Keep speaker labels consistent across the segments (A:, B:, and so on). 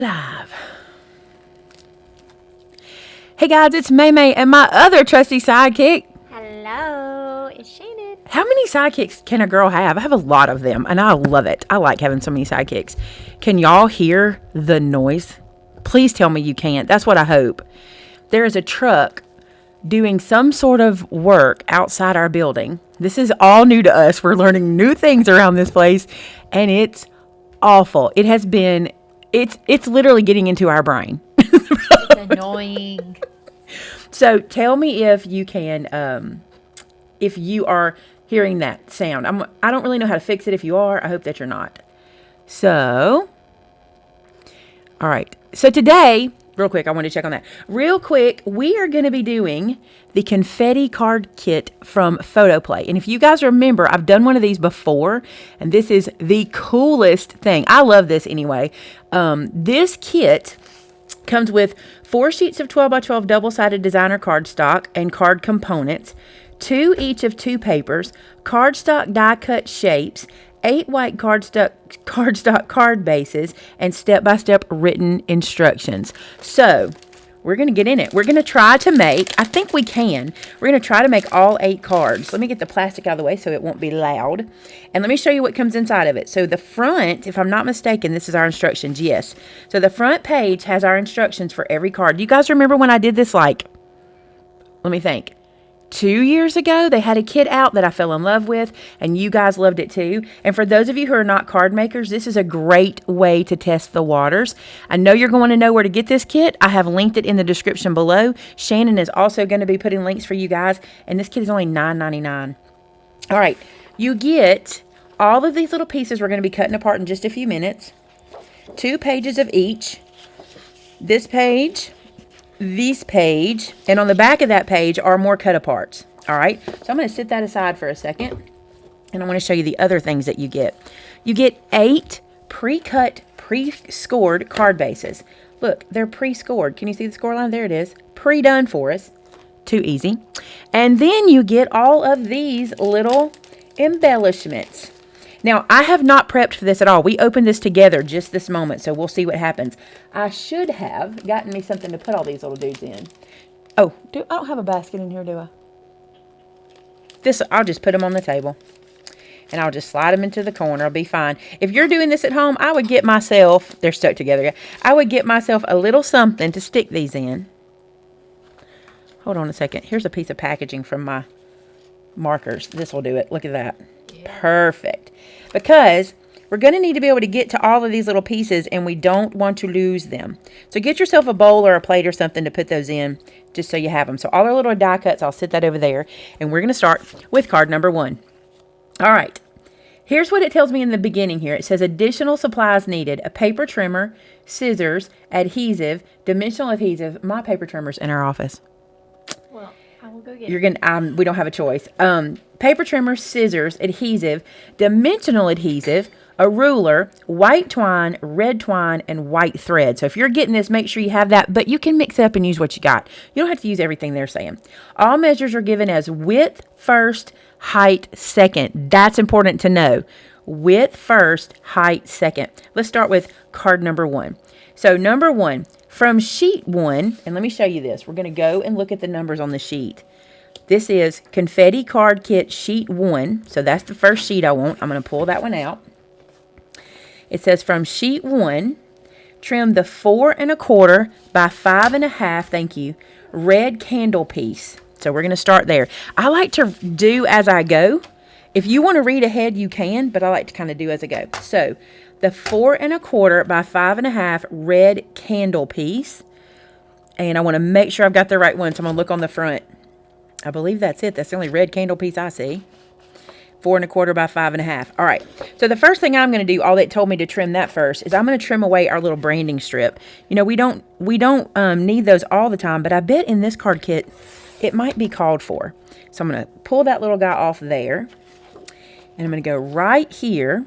A: Live. Hey guys, it's Maymay and my other trusty sidekick.
B: Hello, it's Shannon.
A: How many sidekicks can a girl have? I have a lot of them and I love it. I like having so many sidekicks. Can y'all hear the noise? Please tell me you can't. That's what I hope. There is a truck doing some sort of work outside our building. This is all new to us. We're learning new things around this place and it's awful. It has been, it's literally getting into our brain.
B: It's annoying.
A: So tell me if you can, if you are hearing that sound. I don't really know how to fix it. If you are, I hope that you're not. So, all right. So today, real quick, I want to check on that. Real quick, we are going to be doing the confetti card kit from Photoplay. And if you guys remember, I've done one of these before, and this is the coolest thing. I love this anyway. This kit comes with 4 sheets of 12 by 12 double-sided designer cardstock and card components, 2 each of 2 papers, cardstock die-cut shapes, 8 white cardstock card bases, and step-by-step written instructions. So, we're going to get in it. We're going to try to make, I think we can, we're going to try to make all 8 cards. Let me get the plastic out of the way so it won't be loud. And let me show you what comes inside of it. So the front, if I'm not mistaken, this is our instructions, yes. So the front page has our instructions for every card. You guys remember when I did this, like, let me think, 2 years ago? They had a kit out that I fell in love with, and you guys loved it too. And for those of you who are not card makers, this is a great way to test the waters. I know you're going to know where to get this kit. I have linked it in the description below. Shannon is also going to be putting links for you guys, and this kit is only $9.99. All right, you get all of these little pieces we're going to be cutting apart in just a few minutes. 2 pages of each. This page, this page, and on the back of that page are more cut aparts. All right, so I'm going to set that aside for a second, and I want to show you the other things that you get. You get 8 pre-cut, pre-scored card bases. Look, they're pre-scored. Can you see the score line? There it is. Pre-done for us. Too easy. And then you get all of these little embellishments. Now, I have not prepped for this at all. We opened this together just this moment, so we'll see what happens. I should have gotten me something to put all these little dudes in. Oh, I don't have a basket in here, do I? I'll just put them on the table. And I'll just slide them into the corner. I'll be fine. If you're doing this at home, I would get myself, they're stuck together. I would get myself a little something to stick these in. Hold on a second. Here's a piece of packaging from my markers. This will do it. Look at that. Yeah. Perfect. Because we're going to need to be able to get to all of these little pieces, and we don't want to lose them. So get yourself a bowl or a plate or something to put those in, just so you have them. So all our little die cuts, I'll set that over there. And we're going to start with card number 1. All right. Here's what it tells me in the beginning here. It says additional supplies needed. A paper trimmer, scissors, adhesive, dimensional adhesive. My paper trimmer's in our office.
B: Well, I will go get
A: You're gonna. We don't have a choice. Paper trimmer, scissors, adhesive, dimensional adhesive, a ruler, white twine, red twine, and white thread. So if you're getting this, make sure you have that. But you can mix it up and use what you got. You don't have to use everything they're saying. All measures are given as width first, height second. That's important to know. Width first, height second. Let's start with card number 1. So number 1. From sheet 1, and let me show you this. We're going to go and look at the numbers on the sheet. This is Confetti Card Kit Sheet 1. So that's the first sheet I want. I'm going to pull that one out. It says from sheet 1, trim the 4 1/4 by 5 1/2, thank you, red candle piece. So we're going to start there. I like to do as I go. If you want to read ahead, you can, but I like to kind of do as I go. So the 4 1/4 by 5 1/2 red candle piece. And I want to make sure I've got the right one, so I'm going to look on the front. I believe that's it. That's the only red candle piece I see. 4 1/4 by 5 1/2. All right. So the first thing I'm going to do, all that told me to trim that first, is I'm going to trim away our little branding strip. You know, we don't need those all the time, but I bet in this card kit it might be called for. So I'm going to pull that little guy off there, and I'm going to go right here.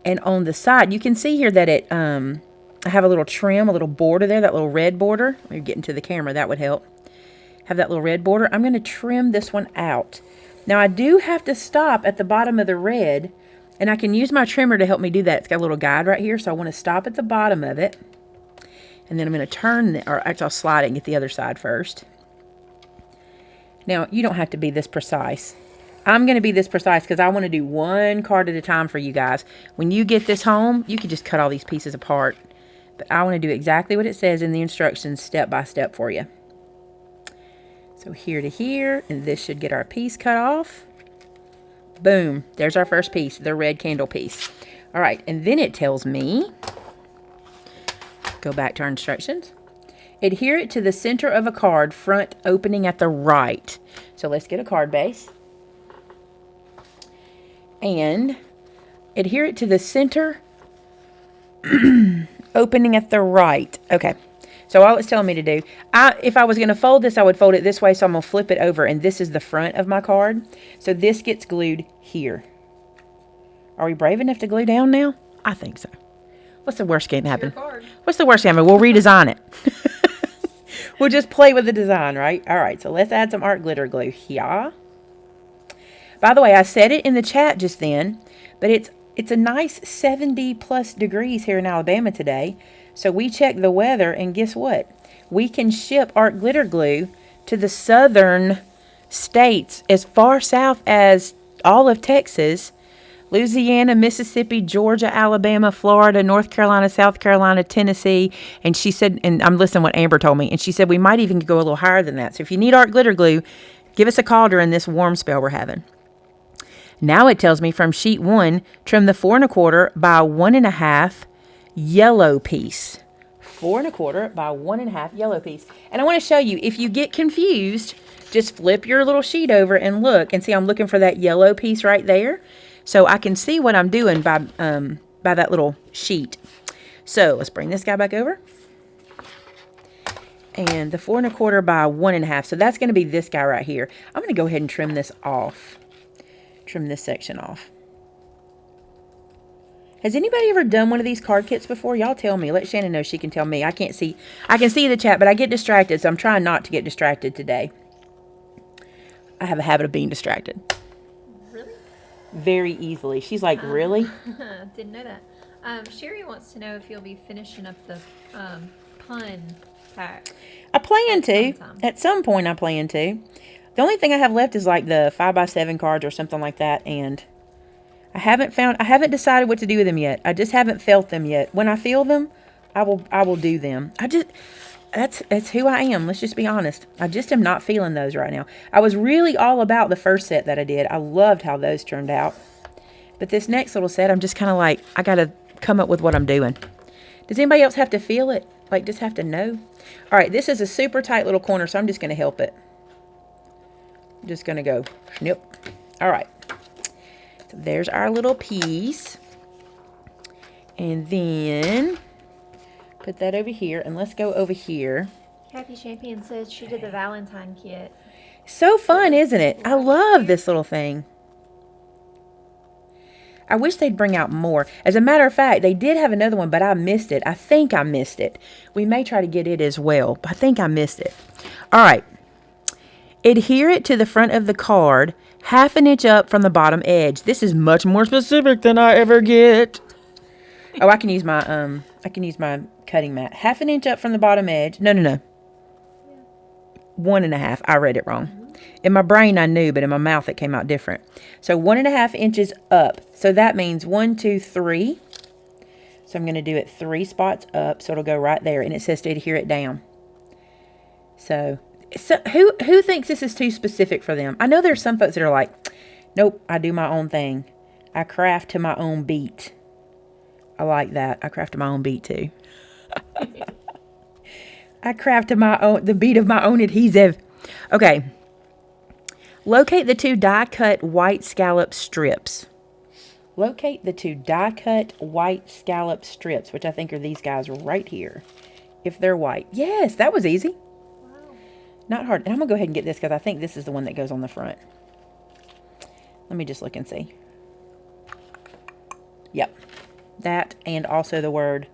A: And on the side, you can see here that it, I have a little trim, a little border there, that little red border. We're getting to the camera, that would help. Have that little red border. I'm going to trim this one out. Now, I do have to stop at the bottom of the red, and I can use my trimmer to help me do that. It's got a little guide right here, so I want to stop at the bottom of it. And then I'm going to turn, or actually I'll slide it and get the other side first. Now, you don't have to be this precise. I'm going to be this precise because I want to do one card at a time for you guys. When you get this home, you can just cut all these pieces apart. But I want to do exactly what it says in the instructions step by step for you. So here to here, and this should get our piece cut off. Boom, there's our first piece, the red candle piece. All right, and then it tells me, go back to our instructions. Adhere it to the center of a card, front opening at the right. So let's get a card base. And adhere it to the center, opening at the right. Okay, so all it's telling me to do, if I was going to fold this, I would fold it this way, so I'm going to flip it over, and this is the front of my card. So this gets glued here. Are we brave enough to glue down now? I think so. What's the worst game happen? What's the worst game? We'll redesign it. We'll just play with the design, right? All right, so let's add some art glitter glue here. By the way, I said it in the chat just then, but it's a nice 70 plus degrees here in Alabama today. So we checked the weather, and guess what? We can ship art glitter glue to the southern states as far south as all of Texas, Louisiana, Mississippi, Georgia, Alabama, Florida, North Carolina, South Carolina, Tennessee. And she said, and I'm listening to what Amber told me, and she said we might even go a little higher than that. So if you need art glitter glue, give us a call during this warm spell we're having. Now it tells me from sheet 1, trim the 4 1/4 by 1 1/2 yellow piece. 4 1/4 by 1 1/2 yellow piece. And I want to show you, if you get confused, just flip your little sheet over and look, and see I'm looking for that yellow piece right there. So I can see what I'm doing by that little sheet. So let's bring this guy back over. And the 4 1/4 by 1 1/2. So that's going to be this guy right here. I'm going to go ahead and trim this off. Trim this section off. Has anybody ever done one of these card kits before? Y'all tell me. Let Shannon know she can tell me. I can't see. I can see the chat, but I get distracted, so I'm trying not to get distracted today. I have a habit of being distracted.
B: Really?
A: Very easily. She's like, really?
B: Didn't know that. Sherry wants to know if you'll be finishing up the pun pack.
A: I plan to. At some point, I plan to. The only thing I have left is like the 5x7 cards or something like that, and I haven't decided what to do with them yet. I just haven't felt them yet. When I feel them, I will do them. That's who I am. Let's just be honest. I just am not feeling those right now. I was really all about the first set that I did. I loved how those turned out. But this next little set, I'm just kind of like, I got to come up with what I'm doing. Does anybody else have to feel it? Like, just have to know? All right, this is a super tight little corner, so I'm just going to help it. I'm just going to go snip. All right. So there's our little piece. And then put that over here, and let's go over here.
B: Kathy Champion says she did the Valentine kit.
A: So fun, isn't it? I love this little thing. I wish they'd bring out more. As a matter of fact, they did have another one, but I missed it. I think I missed it. We may try to get it as well, but I think I missed it. All right. Adhere it to the front of the card, 1/2 inch up from the bottom edge. This is much more specific than I ever get. Oh, I can use my cutting mat. 1/2 inch up from the bottom edge. No. 1 1/2. I read it wrong. In my brain, I knew, but in my mouth, it came out different. So 1 1/2 inches up. So that means 1, 2, 3. So I'm going to do it 3 spots up. So it'll go right there. And it says to adhere it down. So who thinks this is too specific for them? I know there's some folks that are like, nope, I do my own thing. I craft to my own beat. I like that. I craft to my own beat too. I craft to the beat of my own adhesive. Okay. Locate the 2 die-cut white scallop strips. Locate the 2 die-cut white scallop strips, which I think are these guys right here. If they're white. Yes, that was easy. Wow. Not hard. And I'm going to go ahead and get this because I think this is the one that goes on the front. Let me just look and see. Yep. That and also the word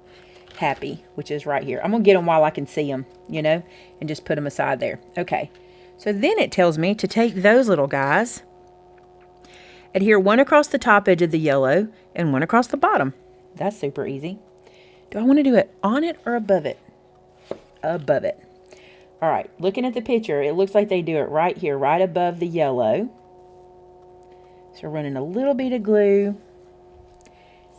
A: happy, which is right here. I'm going to get them while I can see them, and just put them aside there. Okay. So then it tells me to take those little guys, adhere 1 across the top edge of the yellow and 1 across the bottom. That's super easy. Do I want to do it on it or above it? above it. All right, looking at the picture, it looks like they do it right here, right above the yellow. So we're running a little bit of glue.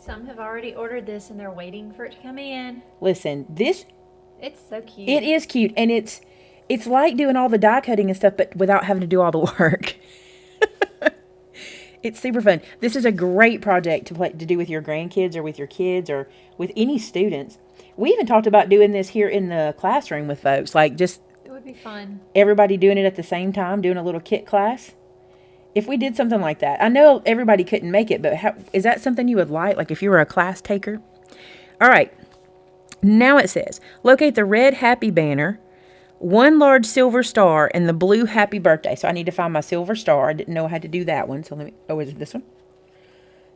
B: Some have already ordered this and they're waiting for it to come in.
A: Listen, this...
B: It's so cute.
A: It is cute, and it's like doing all the die cutting and stuff, but without having to do all the work. It's super fun. This is a great project to do with your grandkids or with your kids or with any students. We even talked about doing this here in the classroom with folks, like just...
B: It would be fun.
A: Everybody doing it at the same time, doing a little kit class. If we did something like that, I know everybody couldn't make it, but is that something you would like if you were a class taker? All right. Now it says, locate the red happy banner, one large silver star, and the blue happy birthday. So I need to find my silver star. I didn't know I had to do that one. So let me, oh, is it this one?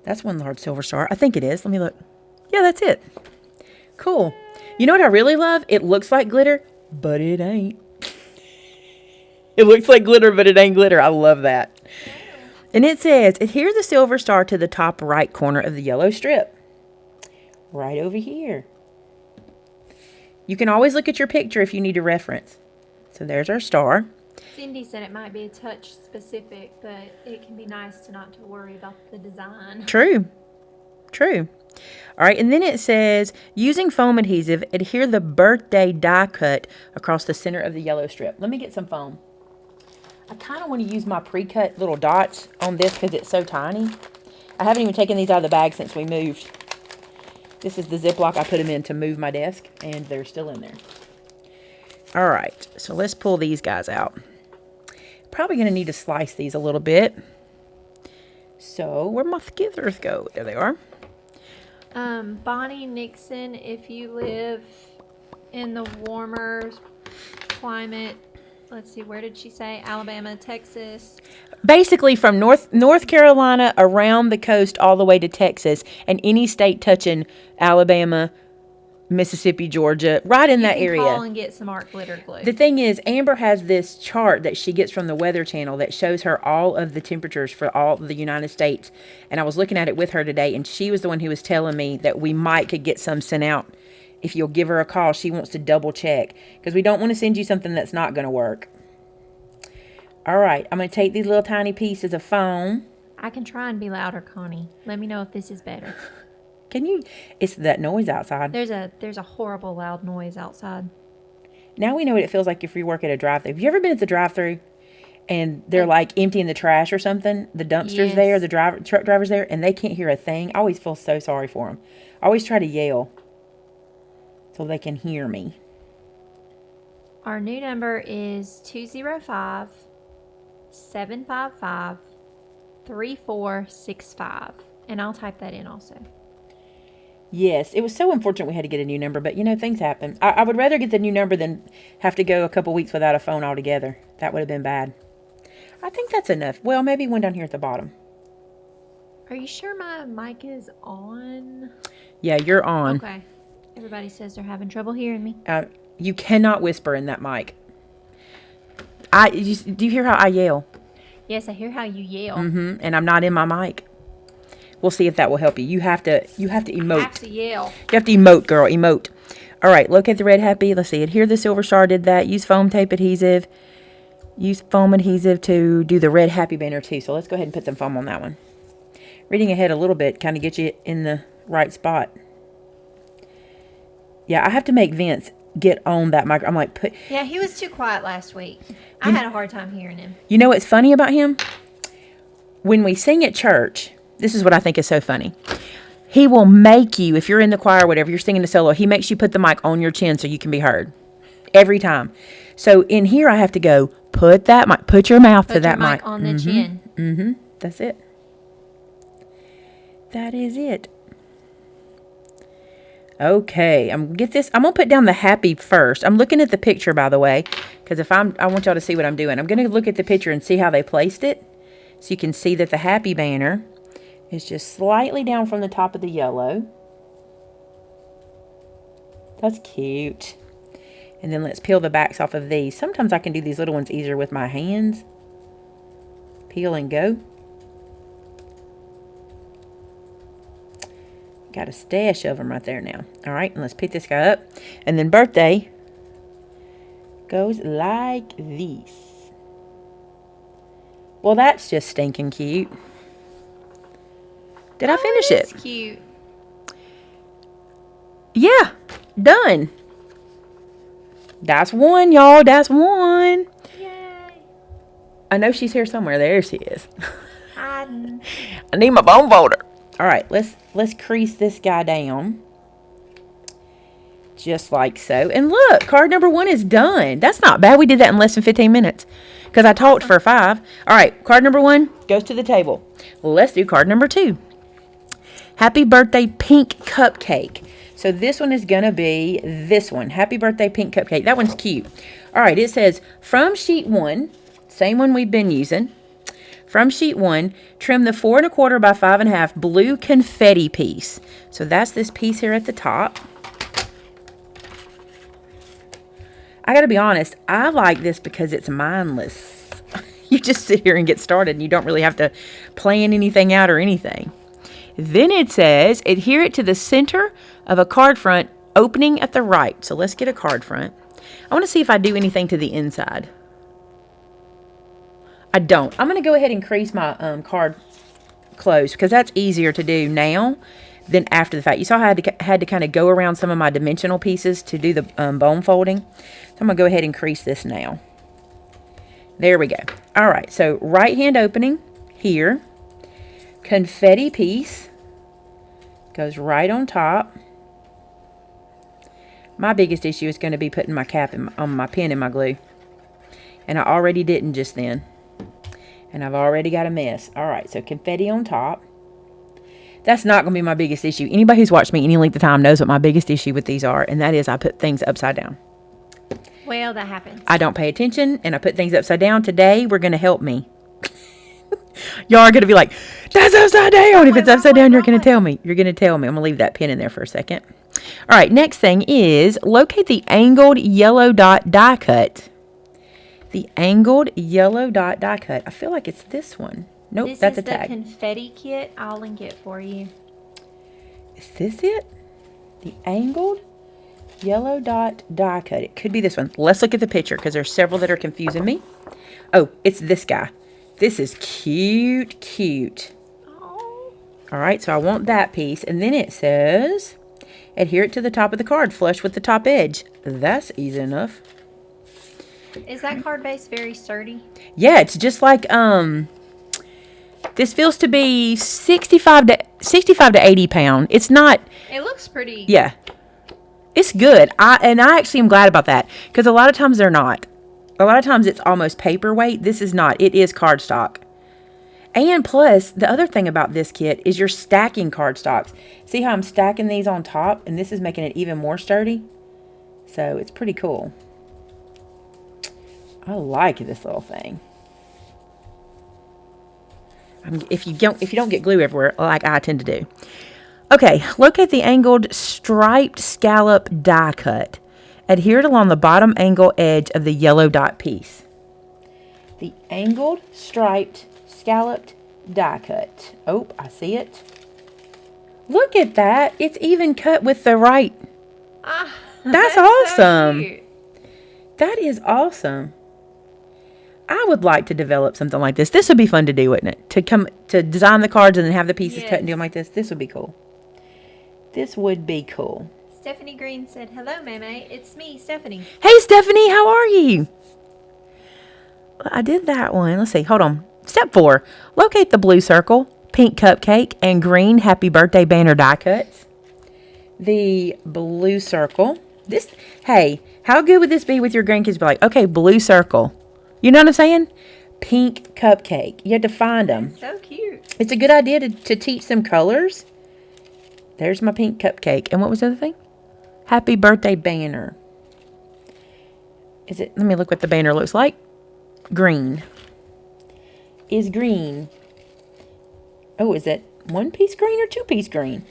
A: That's one large silver star. I think it is. Let me look. Yeah, that's it. Cool. You know what I really love? It looks like glitter, but it ain't. It looks like glitter, but it ain't glitter. I love that. And it says, adhere the silver star to the top right corner of the yellow strip. Right over here. You can always look at your picture if you need a reference. So there's our star.
B: Cindy said it might be a touch specific, but it can be nice to not to worry about the design.
A: True. True. All right, and then it says, using foam adhesive, adhere the birthday die cut across the center of the yellow strip. Let me get some foam. I kind of want to use my pre-cut little dots on this because it's so tiny. I haven't even taken these out of the bag since we moved. This is the Ziploc I put them in to move my desk, and they're still in there. All right, so let's pull these guys out. Probably going to need to slice these a little bit. So, where'd my skithers go? There they are.
B: Bonnie Nixon, if you live in the warmer climate, let's see, where did she say? Alabama, Texas.
A: Basically from North Carolina around the coast all the way to Texas and any state touching Alabama, Mississippi, Georgia, right in that area.
B: You can call and get some art glitter glue.
A: The thing is, Amber has this chart that she gets from the Weather Channel that shows her all of the temperatures for all of the United States. And I was looking at it with her today, and she was the one who was telling me that we could get some sent out. If you'll give her a call, she wants to double check. Because we don't want to send you something that's not going to work. All right, I'm going to take these little tiny pieces of foam.
B: I can try and be louder, Connie. Let me know if this is better.
A: Can you? It's that noise outside.
B: There's a horrible loud noise outside.
A: Now we know what it feels like if you work at a drive-thru. Have you ever been at the drive-thru and they're like emptying the trash or something? The dumpster's
B: Yes.
A: there, the truck driver's there, and they can't hear a thing. I always feel so sorry for them. I always try to yell so they can hear me.
B: Our new number is 205-755-3465. And I'll type that in also.
A: Yes, it was so unfortunate we had to get a new number, but things happen. I would rather get the new number than have to go a couple weeks without a phone altogether. That would have been bad. I think that's enough. Well, maybe one down here at the bottom.
B: Are you sure my mic is on?
A: Yeah, you're on.
B: Okay. Everybody says they're having trouble hearing me.
A: You cannot whisper in that mic. Do you hear how I yell?
B: Yes, I hear how you yell.
A: Mm-hmm. And I'm not in my mic. We'll see if that will help you. You have to emote.
B: I have to yell.
A: You have to emote, girl. Emote. All right. Locate the red happy. Let's see. Adhere the silver star. Did that. Use foam tape adhesive. Use foam adhesive to do the red happy banner too. So let's go ahead and put some foam on that one. Reading ahead a little bit kind of gets you in the right spot. Yeah, I have to make Vince get on that mic. I'm like,
B: Yeah, he was too quiet last week. I had a hard time hearing him.
A: You know what's funny about him? When we sing at church, this is what I think is so funny. He will make you, if you're in the choir or whatever, you're singing a solo, he makes you put the mic on your chin so you can be heard. Every time. So in here I have to go, put your mouth to that mic.
B: On the chin.
A: Mm-hmm. That's it. That is it. Okay, I'm gonna put down the happy first. I'm looking at the picture, by the way, because I want y'all to see what I'm doing. I'm gonna look at the picture and see how they placed it, so you can see that the happy banner is just slightly down from the top of the yellow. That's cute. And then let's peel the backs off of these. Sometimes I can do these little ones easier with my hands. Peel and go. Got a stash of them right there now. All right, and let's pick this guy up. And then birthday, Goes like this. Well, that's just stinking cute. Did I finish it?
B: It's cute.
A: Yeah, done. That's one, y'all. That's one.
B: Yay.
A: I know she's here somewhere. There she is.
B: Hiding.
A: I need my bone folder. All right, let's crease this guy down. Just like so. And look, card number 1 is done. That's not bad. We did that in less than 15 minutes because I talked for 5. All right, card number 1 goes to the table. Let's do card number 2. Happy birthday pink cupcake. So this one is going to be this one. Happy birthday pink cupcake. That one's cute. All right, it says from sheet 1, same one we've been using. From sheet 1, trim the 4 1/4 by 5 1/2 blue confetti piece. So that's this piece here at the top. I gotta be honest, I like this because it's mindless. You just sit here and get started and you don't really have to plan anything out or anything. Then it says, adhere it to the center of a card front opening at the right. So let's get a card front. I want to see if I do anything to the inside. I don't. I'm going to go ahead and crease my card close because that's easier to do now than after the fact. You saw how I had to kind of go around some of my dimensional pieces to do the bone folding. So I'm going to go ahead and crease this now. There we go. All right, so right hand opening here. Confetti piece goes right on top. My biggest issue is going to be putting my cap on my pen and my glue. And I already didn't just then. And I've already got a mess. All right, so confetti on top. That's not going to be my biggest issue. Anybody who's watched me any length of time knows what my biggest issue with these are, and that is I put things upside down.
B: Well, that happens.
A: I don't pay attention, and I put things upside down. Today, we're going to help me. Y'all are going to be like, that's upside down. If it's upside down, you're going to tell me. You're going to tell me. I'm going to leave that pin in there for a second. All right, next thing is locate the angled yellow dot die cut. The angled yellow dot die cut. I feel like it's this one. Nope,
B: This
A: that's
B: is
A: a tag.
B: the confetti kit. I'll link it for you.
A: Is this it? The angled yellow dot die cut. It could be this one. Let's look at the picture because there's several that are confusing me. Oh, it's this guy. This is cute, cute.
B: Oh.
A: All right, so I want that piece. And then it says, adhere it to the top of the card, flush with the top edge. That's easy enough.
B: Is that card base very sturdy?
A: Yeah, it's just like, this feels to be 65 to 80 pound. It's not.
B: It looks pretty.
A: Yeah. It's good. I actually am glad about that because a lot of times they're not. A lot of times it's almost paperweight. This is not. It is cardstock. And plus, the other thing about this kit is you're stacking cardstocks. See how I'm stacking these on top? And this is making it even more sturdy. So it's pretty cool. I like this little thing. If you don't get glue everywhere, like I tend to do. Okay, locate the angled striped scallop die cut. Adhere it along the bottom angle edge of the yellow dot piece. The angled striped scalloped die cut. Oh, I see it. Look at that. It's even cut with the right. That's awesome.
B: So cute.
A: That is awesome. I would like to develop something like this. This would be fun to do, wouldn't it? To design the cards and then have the pieces cut and do them like this. This would be cool. This would be cool.
B: Stephanie Green said, hello, Maymay. It's me, Stephanie.
A: Hey, Stephanie, how are you? I did that one. Let's see. Hold on. Step 4. Locate the blue circle, pink cupcake, and green happy birthday banner die cuts. The blue circle. Hey, how good would this be with your grandkids? Be like, okay, blue circle. You know what I'm saying? Pink cupcake. You have to find them.
B: So cute.
A: It's a good idea to teach them colors. There's my pink cupcake. And what was the other thing? Happy birthday banner. Let me look what the banner looks like. Green. Is green. Oh, is that 1-piece green or 2-piece green?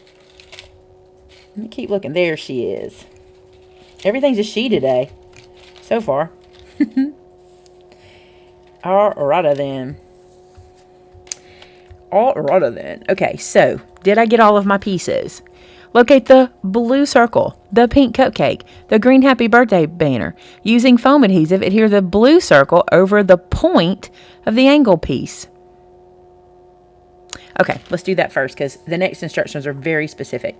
A: Let me keep looking. There she is. Everything's a she today. So far. Alrighta then. Alrighta then. Okay, so did I get all of my pieces? Locate the blue circle, the pink cupcake, the green happy birthday banner. Using foam adhesive, adhere the blue circle over the point of the angle piece. Okay, let's do that first because the next instructions are very specific.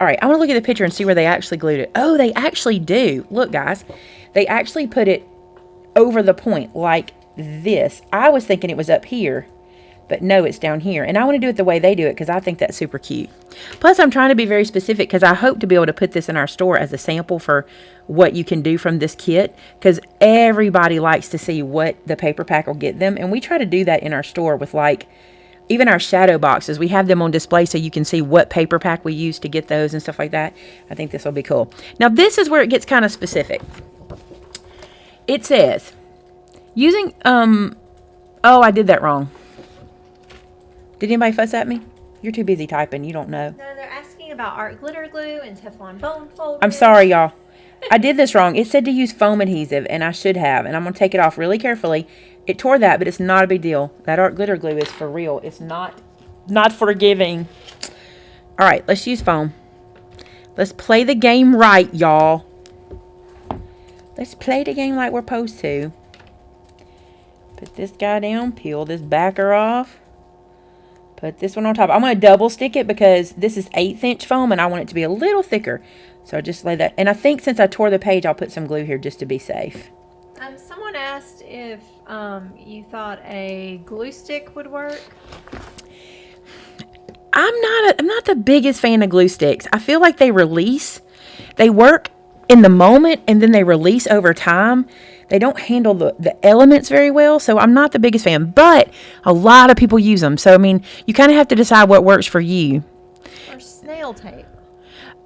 A: All right, I want to look at the picture and see where they actually glued it. Oh, they actually do. Look, guys, they actually put it over the point like this. I was thinking it was up here, but no, it's down here. And I want to do it the way they do it because I think that's super cute. Plus, I'm trying to be very specific because I hope to be able to put this in our store as a sample for what you can do from this kit, because everybody likes to see what the paper pack will get them. And we try to do that in our store with, like, even our shadow boxes. We have them on display so you can see what paper pack we use to get those and stuff like that. I think this will be cool. Now, this is where it gets kind of specific. It says, using, oh, I did that wrong. Did anybody fuss at me? You're too busy typing. You don't know.
B: No, they're asking about art glitter glue and Teflon bone folders.
A: I'm sorry, y'all. I did this wrong. It said to use foam adhesive, and I should have. And I'm going to take it off really carefully. It tore that, but it's not a big deal. That art glitter glue is for real. It's not forgiving. All right, let's use foam. Let's play the game right, y'all. Let's play the game like we're supposed to. Put this guy down. Peel this backer off. Put this one on top. I'm going to double stick it because this is 1/8 inch foam and I want it to be a little thicker. So I just lay that. And I think since I tore the page, I'll put some glue here just to be safe.
B: Someone asked if you thought a glue stick would work.
A: I'm not the biggest fan of glue sticks. I feel like they work in the moment and then they release over time. They don't handle the elements very well, so I'm not the biggest fan. But a lot of people use them. So, I mean, you kind of have to decide what works for you.
B: Or snail tape.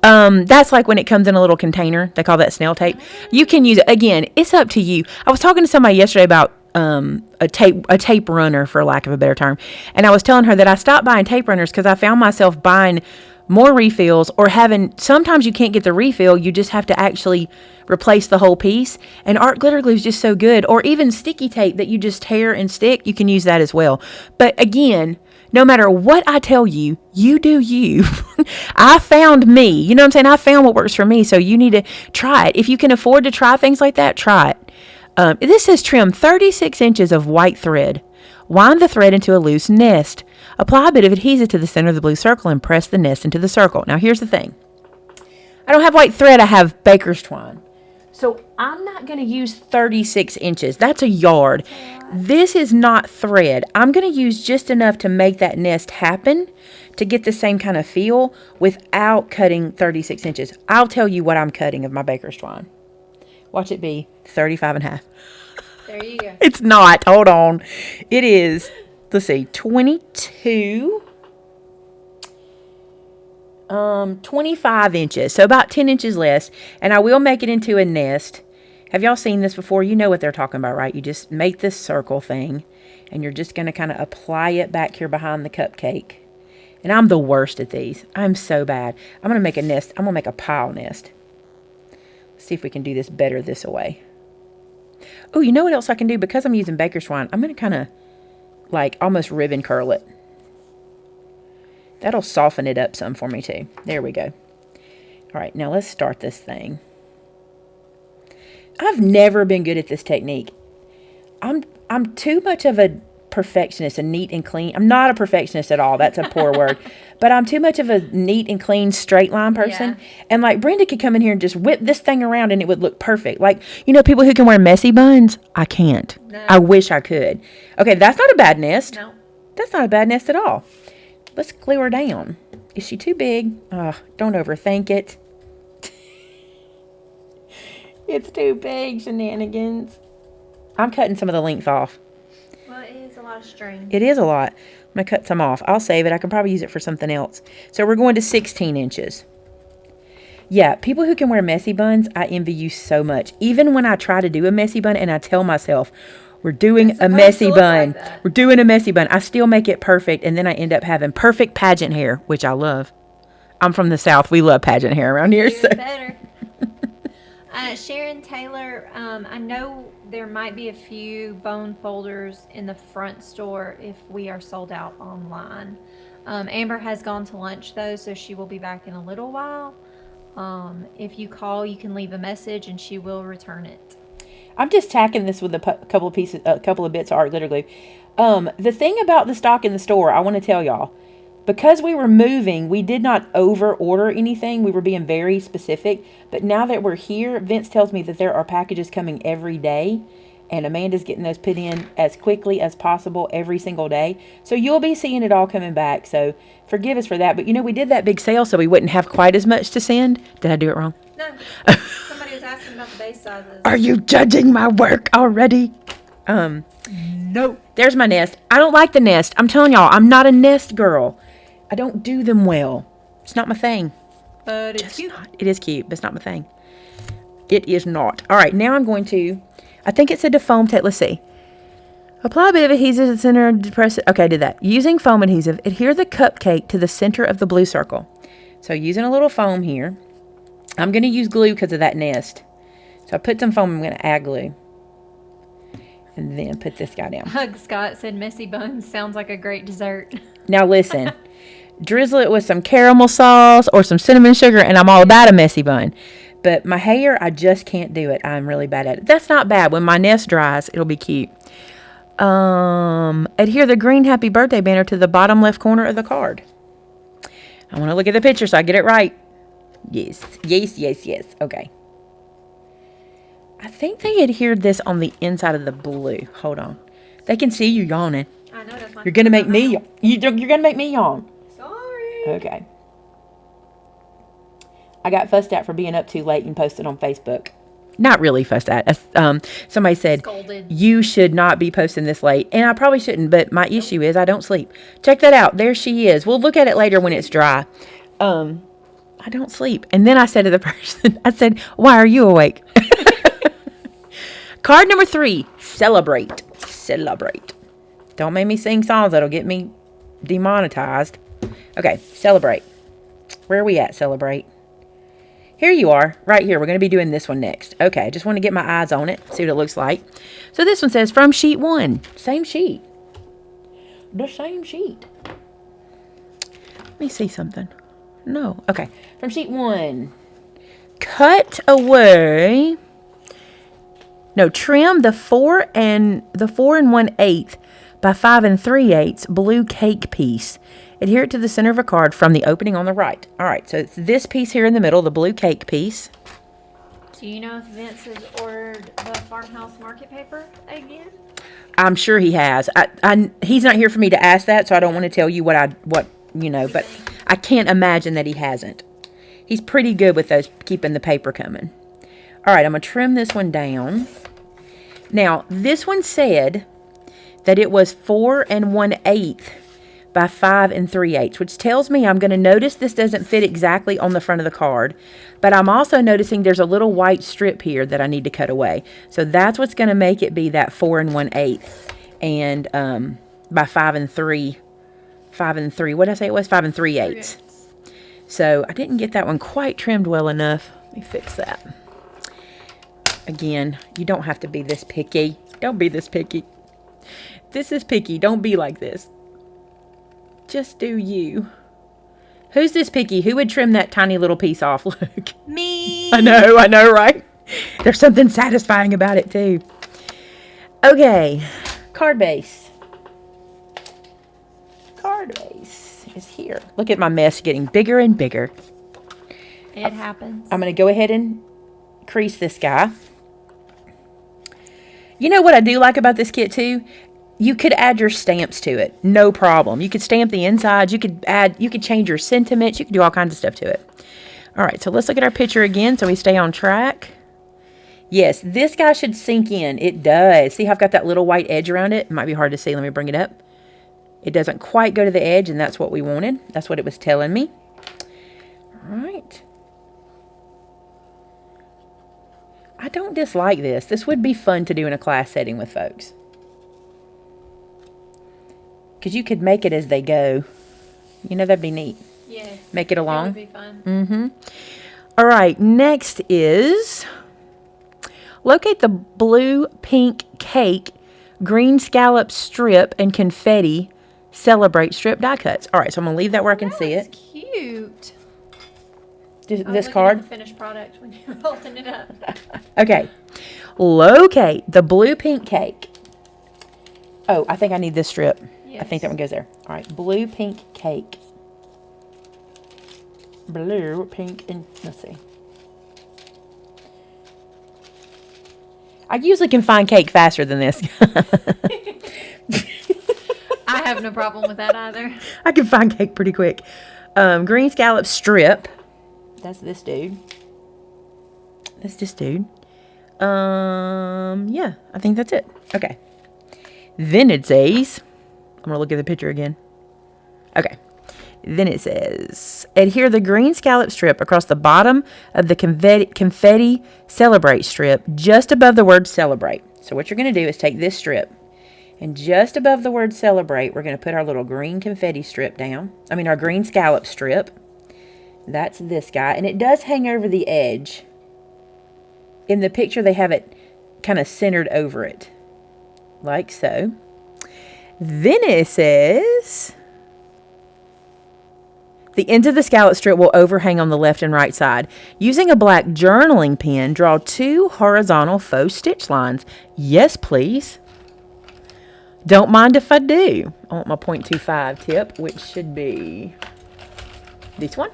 A: That's like when it comes in a little container. They call that snail tape. You can use it. Again, it's up to you. I was talking to somebody yesterday about a tape runner, for lack of a better term. And I was telling her that I stopped buying tape runners because I found myself buying more refills or sometimes you can't get the refill. You just have to actually replace the whole piece. And art glitter glue is just so good. Or even sticky tape that you just tear and stick. You can use that as well. But again, no matter what I tell you, you do you. I found me. You know what I'm saying? I found what works for me. So you need to try it. If you can afford to try things like that, try it. This says trim 36 inches of white thread. Wind the thread into a loose nest. Apply a bit of adhesive to the center of the blue circle and press the nest into the circle. Now, here's the thing. I don't have white thread. I have baker's twine. So I'm not going to use 36 inches. That's a yard. This is not thread. I'm going to use just enough to make that nest happen to get the same kind of feel without cutting 36 inches. I'll tell you what I'm cutting of my baker's twine. Watch it be 35.5.
B: There you go.
A: It's not. Hold on. It is, let's see, 22. 25 inches, so about 10 inches less, and I will make it into a nest. Have y'all seen this before? You know what they're talking about, right? You just make this circle thing, and you're just going to kind of apply it back here behind the cupcake. And I'm the worst at these. I'm so bad. I'm going to make a nest. I'm going to make a pile nest. Let's see if we can do this better this way. Oh, you know what else I can do? Because I'm using baker's twine, I'm going to kind of like almost ribbon curl it. That'll soften it up some for me too. There we go. All right, now let's start this thing. I've never been good at this technique. I'm too much of a perfectionist, a neat and clean. I'm not a perfectionist at all. That's a poor word. But I'm too much of a neat and clean straight line person. Yeah. And like Brenda could come in here and just whip this thing around and it would look perfect. Like, you know, people who can wear messy buns, I can't. No. I wish I could. Okay, that's not a bad nest.
B: No.
A: That's not a bad nest at all. Let's glue her down. Is she too big? Don't overthink it. It's too big, shenanigans. I'm cutting some of the length off.
B: Well, it is a lot of string.
A: It is a lot. I'm going to cut some off. I'll save it. I can probably use it for something else. So we're going to 16 inches. Yeah, people who can wear messy buns, I envy you so much. Even when I try to do a messy bun and I tell myself, we're doing a messy bun. Like we're doing a messy bun. I still make it perfect, and then I end up having perfect pageant hair, which I love. I'm from the South. We love pageant hair around here.
B: So better. Sharon Taylor, I know there might be a few bone folders in the front store if we are sold out online. Amber has gone to lunch though, so she will be back in a little while. If you call, you can leave a message and she will return it.
A: I'm just tacking this with a couple of pieces, a couple of bits of art glitter glue. The thing about the stock in the store, I want to tell y'all, because we were moving, we did not over order anything. We were being very specific. But now that we're here, Vince tells me that there are packages coming every day. And Amanda's getting those put in as quickly as possible every single day. So you'll be seeing it all coming back. So forgive us for that. But, we did that big sale so we wouldn't have quite as much to send. Did I do it wrong?
B: No. Somebody was asking about the base sizes.
A: Are you judging my work already? No. There's my nest. I don't like the nest. I'm telling y'all, I'm not a nest girl. I don't do them well. It's not my thing.
B: But it's cute.
A: It is cute, but it's not my thing. It is not. All right, now I'm going to... I think it said to foam tape. Let's see. Apply a bit of adhesive to the center. Depress it. Okay, I did that. Using foam adhesive, adhere the cupcake to the center of the blue circle. So using a little foam here. I'm going to use glue because of that nest. So I put some foam. I'm going to add glue. And then put this guy down.
B: Hug Scott said messy buns sounds like a great dessert.
A: Now listen. Drizzle it with some caramel sauce or some cinnamon sugar, and I'm all about a messy bun. But my hair, I just can't do it. I'm really bad at it. That's not bad. When my nest dries, it'll be cute. Adhere the green happy birthday banner to the bottom left corner of the card. I want to look at the picture so I get it right. Yes. Yes, yes, yes. Okay. I think they adhered this on the inside of the blue. Hold on. They can see you yawning.
B: I know that's my
A: You're going to make me you're going to make me yawn.
B: Sorry.
A: Okay. I got fussed at for being up too late and posted on Facebook. Not really fussed at. Somebody said,
B: Scolded.
A: You should not be posting this late. And I probably shouldn't, but my issue is I don't sleep. Check that out. There she is. We'll look at it later when it's dry. I don't sleep. And then I said to the person, I said, why are you awake? Card number 3, celebrate. Celebrate. Don't make me sing songs that'll get me demonetized. Okay, celebrate. Where are we at, celebrate? Here you are, right here. We're going to be doing this one next. Okay, I just want to get my eyes on it, see what it looks like. So this one says, from sheet 1. Same sheet. The same sheet. Let me see something. No. Okay, from sheet 1. Cut away. No, trim the 4 1/8 by 5 3/8 blue cake piece. Adhere it to the center of a card from the opening on the right. All right, so it's this piece here in the middle, the blue cake piece.
B: Do you know if Vince has ordered the farmhouse market paper again?
A: I'm sure he has. He's not here for me to ask that, so I don't want to tell you what but I can't imagine that he hasn't. He's pretty good with those, keeping the paper coming. All right, I'm going to trim this one down. Now, this one said that it was 4 1/8 by 5 3/8, which tells me I'm going to notice this doesn't fit exactly on the front of the card, but I'm also noticing there's a little white strip here that I need to cut away. So that's what's going to make it be that 4 1/8 and by 5 3. 5 3. What did I say it was? 5 3/8. So I didn't get that one quite trimmed well enough. Let me fix that. Again, you don't have to be this picky. Don't be this picky. This is picky. Don't be like this. Just do you. Who's this picky? Who would trim that tiny little piece off? Look.
B: Me.
A: I know, right? There's something satisfying about it, too. Okay. Card base. Card base is here. Look at my mess getting bigger and bigger.
B: It happens.
A: I'm going to go ahead and crease this guy. You know what I do like about this kit, too? You could add your stamps to it. No problem. You could stamp the insides. You could change your sentiments. You could do all kinds of stuff to it. All right, so let's look at our picture again so we stay on track. Yes, this guy should sink in. It does. See how I've got that little white edge around it? It might be hard to see. Let me bring it up. It doesn't quite go to the edge, and that's what we wanted. That's what it was telling me. All right. I don't dislike this. This would be fun to do in a class setting with folks. Because you could make it as they go. You know, that'd be neat.
B: Yeah.
A: Make it along.
B: That would be fun.
A: Mm-hmm. All right, next is locate the blue pink cake, green scallop strip, and confetti Celebrate strip die cuts. All right, so I'm going to leave that where I can see
B: That's
A: it.
B: cute.
A: This
B: I was looking
A: card.
B: at the finished product when you were holding it up.
A: Okay. Locate the blue pink cake. Oh, I think I need this strip.
B: Yes.
A: I think that one goes there. All right, blue pink cake. Blue, pink, and let's see. I usually can find cake faster than this.
B: I have no problem with that either.
A: I can find cake pretty quick. Green scallop strip. That's this dude. That's this dude. Yeah, I think that's it. Okay. Then it says, I'm going to look at the picture again. Okay. Then it says, adhere the green scallop strip across the bottom of the confetti celebrate strip just above the word celebrate. So what you're going to do is take this strip and just above the word celebrate, we're going to put our little green confetti strip down. I mean, our green scallop strip. That's this guy. And it does hang over the edge. In the picture, they have it kind of centered over it. Like so. Then it says, the ends of the scallop strip will overhang on the left and right side. Using a black journaling pen, draw 2 horizontal faux stitch lines. Yes, please. Don't mind if I do. I want my 0.25 tip, which should be this one.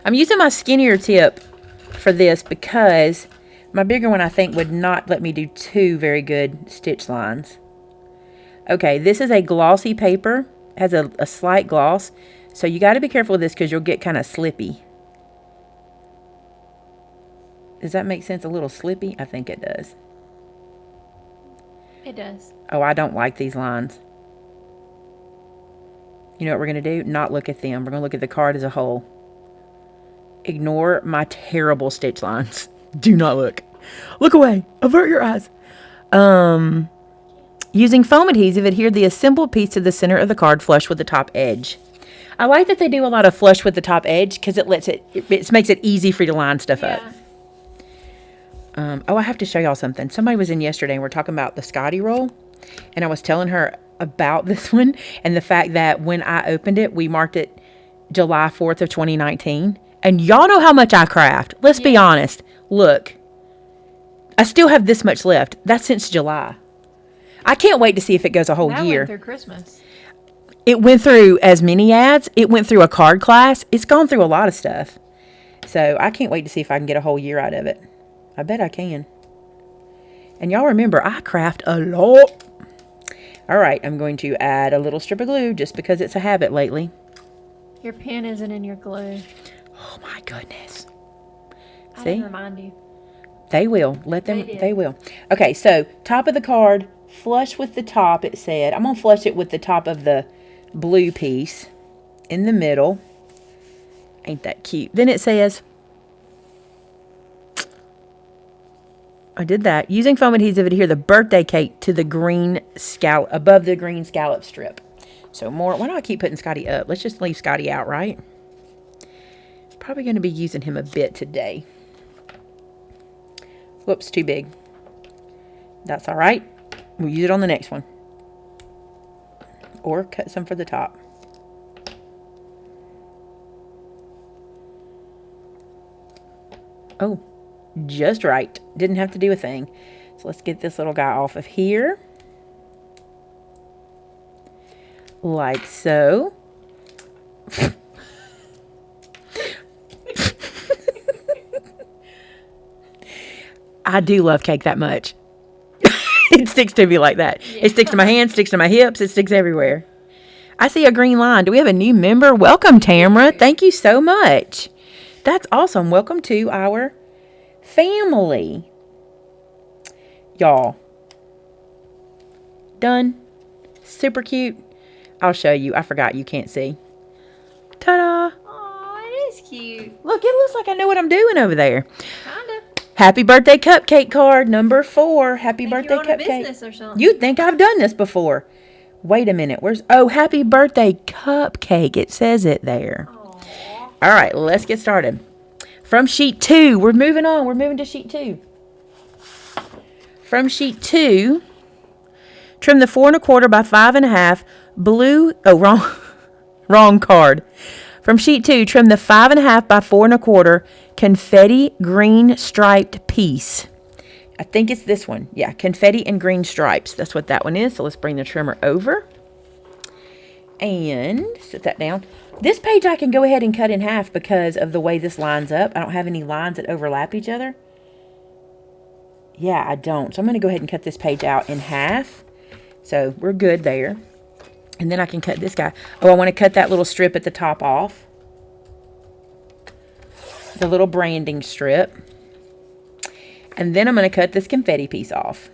A: I'm using my skinnier tip for this because my bigger one, I think, would not let me do 2 very good stitch lines. Okay, this is a glossy paper. It has a slight gloss. So you got to be careful with this because you'll get kind of slippy. Does that make sense? A little slippy? I think it does.
B: It does.
A: Oh, I don't like these lines. You know what we're going to do? Not look at them. We're going to look at the card as a whole. Ignore my terrible stitch lines. Do not look. Look away. Avert your eyes. Using foam adhesive, adhere the assembled piece to the center of the card flush with the top edge. I like that they do a lot of flush with the top edge because it makes it easy for you to line stuff up. Oh, I have to show y'all something. Somebody was in yesterday and we're talking about the Scotty roll. And I was telling her about this one and the fact that when I opened it, we marked it July 4th of 2019. And y'all know how much I craft. Let's be honest. Look, I still have this much left. That's since July. I can't wait to see if it goes a whole year.
B: Went through Christmas.
A: It went through as many ads. It went through a card class. It's gone through a lot of stuff. So I can't wait to see if I can get a whole year out of it. I bet I can. And y'all remember, I craft a lot. All right, I'm going to add a little strip of glue just because it's a habit lately.
B: Your pen isn't in your glue.
A: Oh my goodness.
B: I
A: See?
B: didn't remind you.
A: They will. Let them. They will. Okay, so top of the card, flush with the top, it said. I'm going to flush it with the top of the blue piece in the middle. Ain't that cute? Then it says, I did that. Using foam adhesive, adhere the birthday cake to the green scallop, above the green scallop strip. So more, why do I keep putting Scotty up? Let's just leave Scotty out, right? Probably going to be using him a bit today. Whoops, too big. That's all right. We'll use it on the next one. Or cut some for the top. Oh, just right. Didn't have to do a thing. So let's get this little guy off of here. Like so. I do love cake that much. It sticks to me like that. Yeah. It sticks to my hands, sticks to my hips, it sticks everywhere. I see a green line. Do we have a new member? Welcome, Tamra. Thank you so much. That's awesome. Welcome to our family. Y'all. Done. Super cute. I'll show you. I forgot you can't see. Ta-da.
B: Aw, it is cute.
A: Look, it looks like I know what I'm doing over there.
B: Kinda.
A: Happy birthday cupcake card number 4. Happy birthday
B: you're on a
A: cupcake.
B: business or something.
A: You'd think I've done this before. Wait a minute. Happy birthday cupcake. It says it there.
B: Aww.
A: All right, let's get started. From sheet 2, we're moving on. We're moving to sheet 2. From sheet 2, trim the 4 1/4 by 5 1/2 blue, oh, wrong card. From sheet 2, trim the 5.5 by 4 1/4 confetti green striped piece. I think it's this one. Yeah, confetti and green stripes. That's what that one is. So let's bring the trimmer over and set that down. This page I can go ahead and cut in half because of the way this lines up. I don't have any lines that overlap each other. Yeah, I don't. So I'm going to go ahead and cut this page out in half. So we're good there. And then I can cut this guy. Oh, I want to cut that little strip at the top off. The little branding strip. And then I'm going to cut this confetti piece off.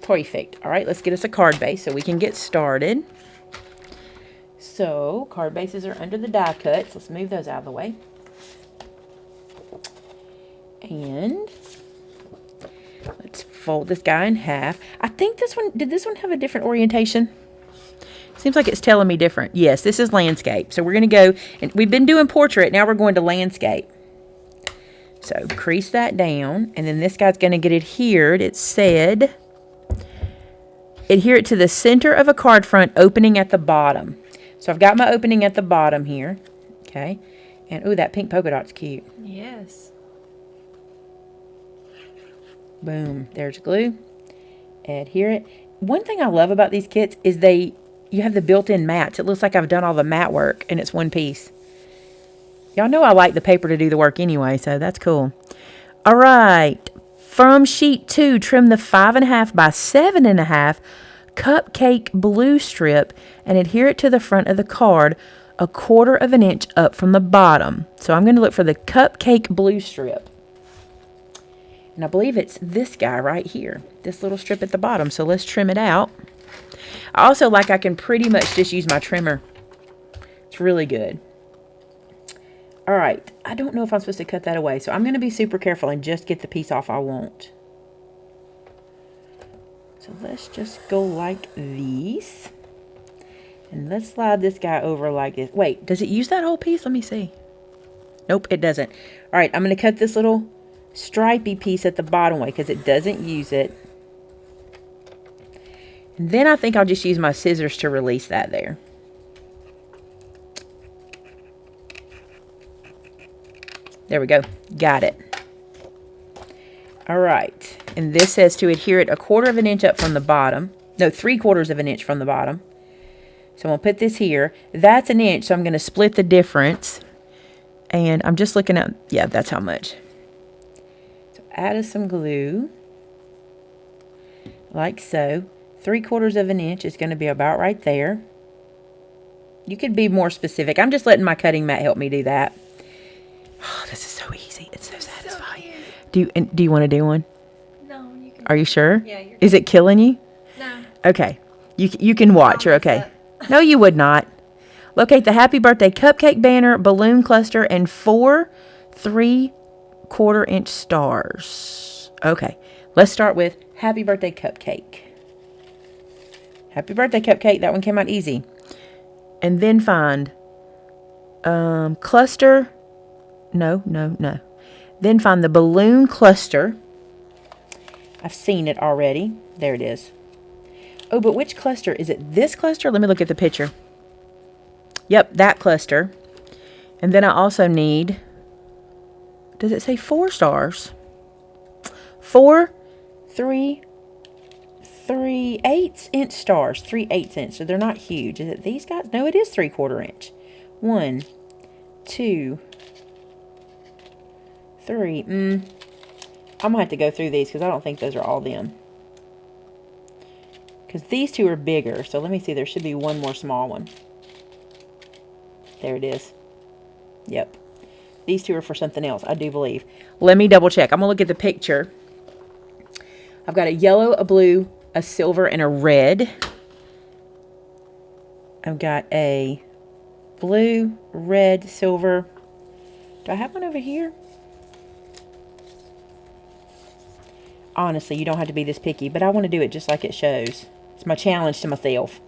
A: Perfect. All right, let's get us a card base so we can get started. So, card bases are under the die cuts. Let's move those out of the way. And let's fold this guy in half. I think this one, did this one have a different orientation? Seems like it's telling me different. Yes, this is landscape. So we're going to go, and we've been doing portrait. Now we're going to landscape. So crease that down, and then this guy's going to get adhered. It said, adhere it to the center of a card front opening at the bottom. So I've got my opening at the bottom here. Okay. And, ooh, that pink polka dot's cute.
B: Yes.
A: Boom. There's glue. Adhere it. One thing I love about these kits is you have the built-in mats. It looks like I've done all the mat work, and it's one piece. Y'all know I like the paper to do the work anyway, so that's cool. All right. From sheet 2, trim the 5.5 by 7.5 cupcake blue strip and adhere it to the front of the card 1/4 inch up from the bottom. So I'm going to look for the cupcake blue strip. And I believe it's this guy right here, this little strip at the bottom. So let's trim it out. I also like I can pretty much just use my trimmer. It's really good. All right, I don't know if I'm supposed to cut that away, so I'm going to be super careful and just get the piece off I want. So let's just go like these. And let's slide this guy over like this. Wait, does it use that whole piece? Let me see. Nope, it doesn't. All right, I'm going to cut this little stripey piece at the bottom way because it doesn't use it. And then I think I'll just use my scissors to release that there. There we go. Got it. All right. And this says to adhere it 1/4 inch up from the bottom. No, 3/4 inch from the bottom. So I'm going to put this here. That's an inch, so I'm going to split the difference. And I'm just looking at, yeah, that's how much. So add some glue. Like so. 3/4 inch is going to be about right there. You could be more specific. I'm just letting my cutting mat help me do that. Oh, this is so easy. It's so satisfying. Do you want to do one?
B: No, you can.
A: Are you sure?
B: Yeah, you're
A: Is it killing you?
B: No.
A: Okay. You can watch. You're okay. No, you would not. Locate the happy birthday cupcake banner, balloon cluster, and 4 3/4 inch stars. Okay. Let's start with happy birthday cupcake. Happy birthday cupcake. That one came out easy. And then find cluster. No. Then find the balloon cluster. I've seen it already. There it is. Oh, but which cluster? Is it this cluster? Let me look at the picture. Yep, that cluster. And then I also need, does it say 4 stars? 4 3/8 inch stars. 3/8 inch. So they're not huge. Is it these guys? No, it is 3/4 inch. 1, 2, 3. I'm gonna have to go through these because I don't think those are all them. Because these two are bigger. So let me see. There should be one more small one. There it is. Yep. These two are for something else, I do believe. Let me double check. I'm gonna look at the picture. I've got a yellow, a blue, a silver, and a red. I've got a blue, red, silver. Do I have one over here? Honestly, you don't have to be this picky, but I want to do it just like it shows. It's my challenge to myself.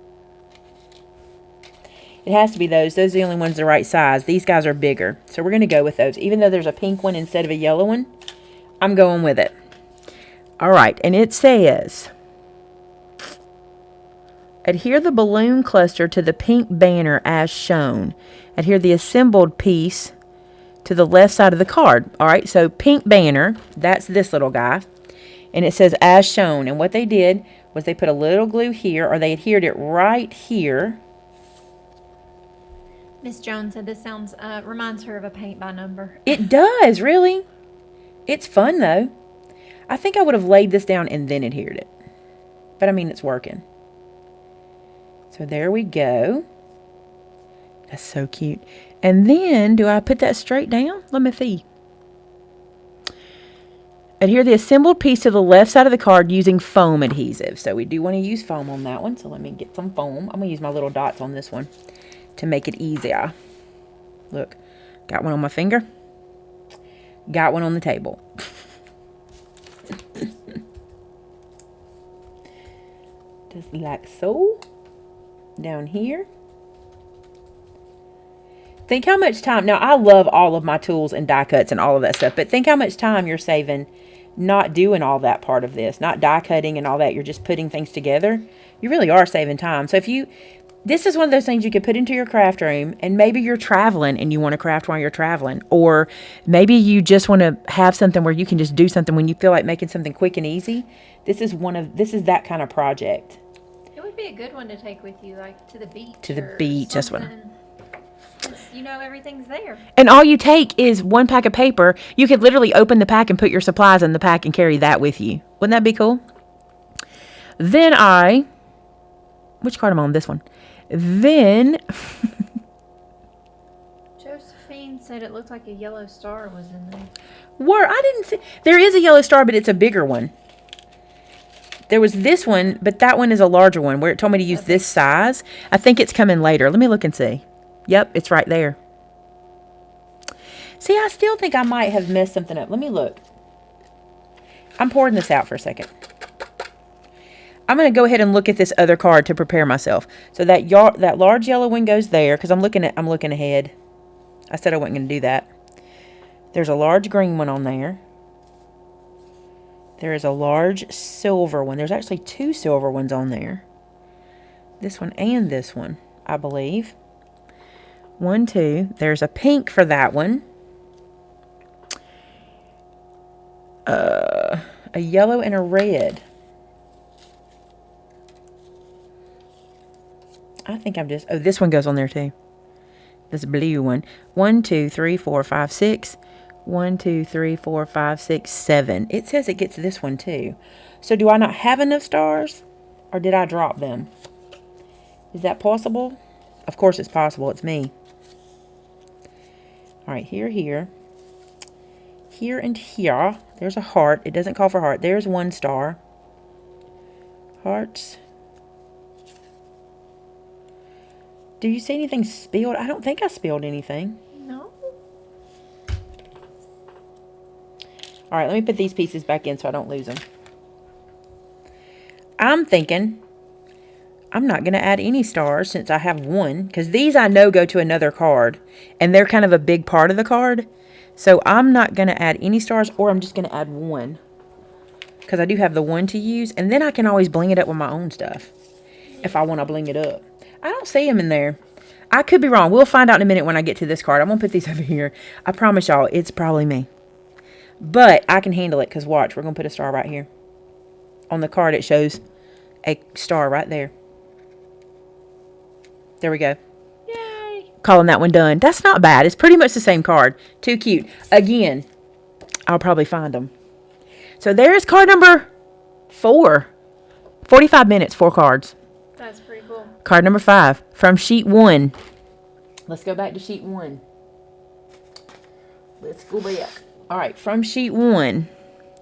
A: It has to be those. Those are the only ones the right size. These guys are bigger. So we're going to go with those. Even though there's a pink one instead of a yellow one, I'm going with it. All right. And it says, Adhere the balloon cluster to the pink banner as shown. Adhere the assembled piece to the left side of the card. All right, so pink banner, that's this little guy. And it says as shown. And what they did was they put a little glue here, or they adhered it right here.
B: Miss Jones said this sounds reminds her of a paint by number.
A: It does, really. It's fun, though. I think I would have laid this down and then adhered it. But, I mean, it's working. So, there we go. That's so cute. And then, do I put that straight down? Let me see. Adhere the assembled piece to the left side of the card using foam adhesive. So, we do want to use foam on that one. So, let me get some foam. I'm going to use my little dots on this one to make it easier. Look, got one on my finger. Got one on the table. Just like so. Down here. Think how much time. Now, I love all of my tools and die cuts and all of that stuff. But think how much time you're saving not doing all that part of this. Not die cutting and all that. You're just putting things together. You really are saving time. So if you... This is one of those things you could put into your craft room, and maybe you're traveling and you want to craft while you're traveling, or maybe you just want to have something where you can just do something when you feel like making something quick and easy. This is that kind of project.
B: It would be a good one to take with you, like to the beach.
A: To the beach, that's what.
B: You know, everything's there.
A: And all you take is one pack of paper. You could literally open the pack and put your supplies in the pack and carry that with you. Wouldn't that be cool? Then which card am I on? This one. Then
B: Josephine said it looked like a yellow star was in there.
A: I didn't see. There is a yellow star, but it's a bigger one. There was this one, but that one is a larger one where it told me to use this size. I think it's coming later. Let me look and see. Yep, it's right there. See, I still think I might have messed something up. Let me look. I'm pouring this out for a second. I'm going to go ahead and look at this other card to prepare myself. So that large yellow one goes there because I'm looking ahead. I said I wasn't going to do that. There's a large green one on there. There is a large silver one. There's actually two silver ones on there. This one and this one, I believe. 1, 2. There's a pink for that one. A yellow and a red. I think I'm just... Oh, this one goes on there too. This blue one. 1, 2, 3, 4, 5, 6. 1, 2, 3, 4, 5, 6, 7. It says it gets this one too. So do I not have enough stars? Or did I drop them? Is that possible? Of course it's possible. It's me. Alright, here. Here and here. There's a heart. It doesn't call for heart. There's 1 star. Hearts. Do you see anything spilled? I don't think I spilled anything.
B: No.
A: All right, let me put these pieces back in so I don't lose them. I'm thinking I'm not going to add any stars since I have 1. Because these I know go to another card. And they're kind of a big part of the card. So I'm not going to add any stars, or I'm just going to add 1. Because I do have the 1 to use. And then I can always bling it up with my own stuff. If I want to bling it up. I don't see them in there. I could be wrong. We'll find out in a minute when I get to this card. I'm going to put these over here. I promise y'all, it's probably me. But I can handle it because watch, we're going to put a star right here. On the card, it shows a star right there. There we go.
B: Yay.
A: Calling that one done. That's not bad. It's pretty much the same card. Too cute. Again, I'll probably find them. So there's card number 4. 45 minutes, 4 cards.
B: That's pretty cool.
A: Card number 5 from sheet 1. Let's go back to sheet 1. Let's go back. All right, from sheet 1.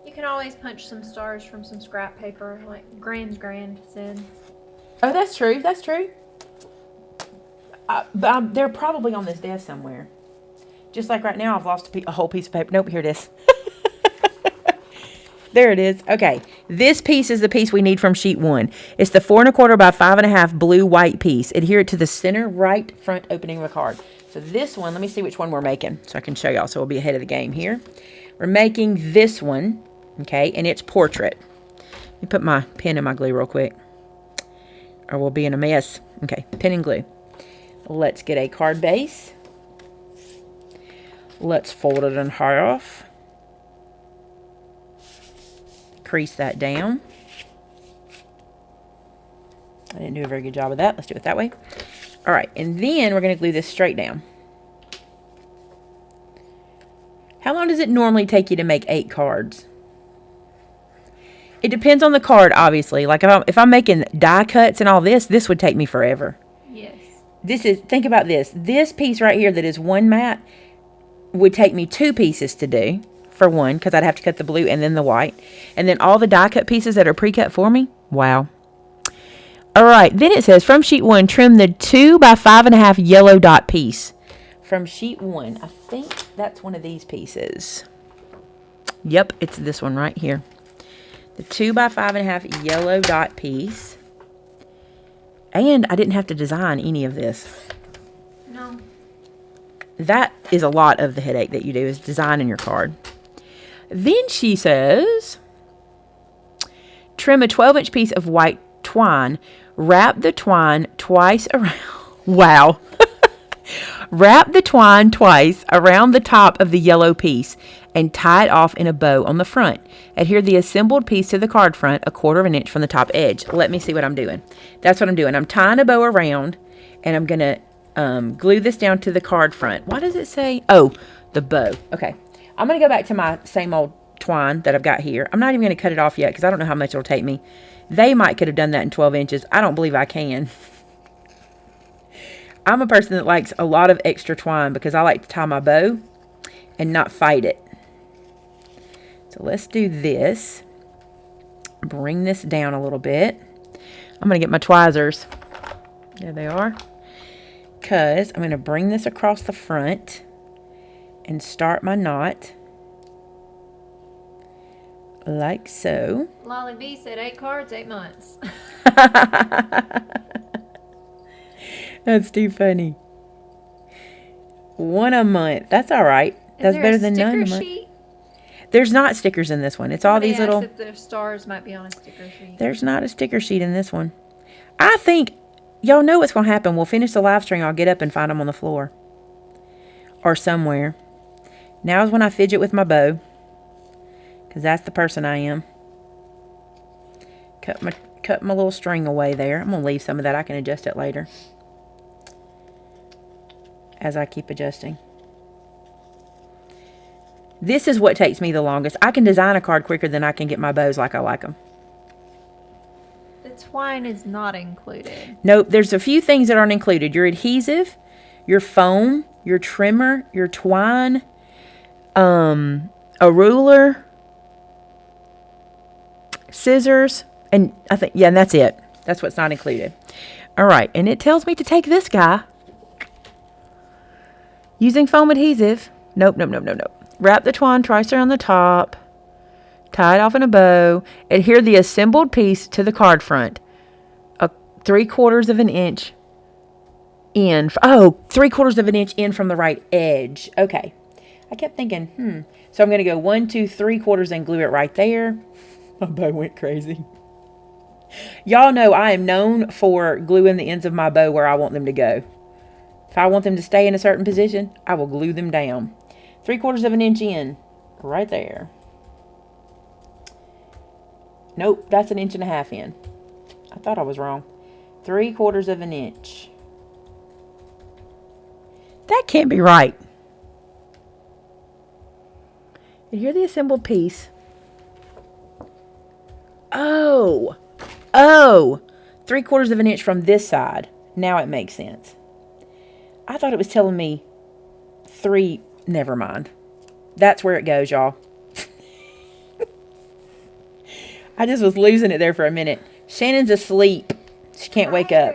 B: You can always punch some stars from some scrap paper, like Grand said.
A: Oh, that's true. That's true. But they're probably on this desk somewhere. Just like right now, I've lost a whole piece of paper. Nope, here it is. There it is. Okay, this piece is the piece we need from sheet 1. It's the 4 1/4 by 5 1/2 blue-white piece. Adhere it to the center right front opening of the card. So this one, let me see which one we're making so I can show y'all so we'll be ahead of the game here. We're making this one, okay, and it's portrait. Let me put my pen in my glue real quick. or we'll be in a mess. Okay, pen and glue. Let's get a card base. Let's fold it in half. Crease that down. I didn't do a very good job of that. Let's do it that way. All right, and then we're going to glue this straight down. How long does it normally take you to make 8 cards? It depends on the card, obviously. Like if I'm making die cuts and all this, this would take me forever.
B: Yes.
A: Think about this. This piece right here that is one mat would take me 2 pieces to do, for one, because I'd have to cut the blue and then the white. And then all the die cut pieces that are pre-cut for me. Wow. All right, then it says, from sheet 1, trim the 2 by 5.5 yellow dot piece. From sheet 1, I think that's one of these pieces. Yep, it's this one right here. The 2 by 5.5 yellow dot piece. And I didn't have to design any of this.
B: No.
A: That is a lot of the headache that you do, is designing your card. Then she says, trim a 12-inch piece of white twine. Wrap the twine twice around. Wow. Wrap the twine twice around the top of the yellow piece and tie it off in a bow on the front. Adhere the assembled piece to the card front 1/4 inch from the top edge. Let me see what I'm doing. That's what I'm doing. I'm tying a bow around, and I'm going to glue this down to the card front. What does it say? Oh, the bow. Okay. I'm going to go back to my same old twine that I've got here. I'm not even going to cut it off yet because I don't know how much it'll take me. They could have done that in 12 inches. I don't believe I can. I'm a person that likes a lot of extra twine because I like to tie my bow and not fight it. So let's do this. Bring this down a little bit. I'm going to get my tweezers. There they are. Because I'm going to bring this across the front and start my knot. Like so.
B: Lolly B said 8 cards, 8 months.
A: That's too funny. 1 a month. That's all right. That's better than none a month.
B: Sheet?
A: There's not stickers in this one. It's all these little.
B: If the stars might be on a sticker sheet.
A: There's not a sticker sheet in this one. I think y'all know what's going to happen. We'll finish the live stream. I'll get up and find them on the floor or somewhere. Now is when I fidget with my bow, because that's the person I am. Cut my little string away there. I'm going to leave some of that. I can adjust it later as I keep adjusting. This is what takes me the longest. I can design a card quicker than I can get my bows like I like them.
B: The twine is not included.
A: Nope, there's a few things that aren't included. Your adhesive, your foam, your trimmer, your twine, a ruler, scissors, and I think, yeah, and that's it. That's what's not included. All right, and it tells me to take this guy using foam adhesive. Nope. Wrap the twine twice around the top. Tie it off in a bow. Adhere the assembled piece to the card front. 3/4 inch in. Oh, 3/4 inch in from the right edge. Okay. I kept thinking, So I'm going to go 1, 2, 3/4 and glue it right there. My bow went crazy. Y'all know I am known for gluing the ends of my bow where I want them to go. If I want them to stay in a certain position, I will glue them down. 3/4 inch in, right there. Nope, that's 1.5 inches in. I thought I was wrong. 3/4 inch. That can't be right. Adhere the assembled piece. Oh, 3/4 inch from this side. Now it makes sense. I thought it was telling me 3. Never mind. That's where it goes, y'all. I just was losing it there for a minute. Shannon's asleep. She can't wake up.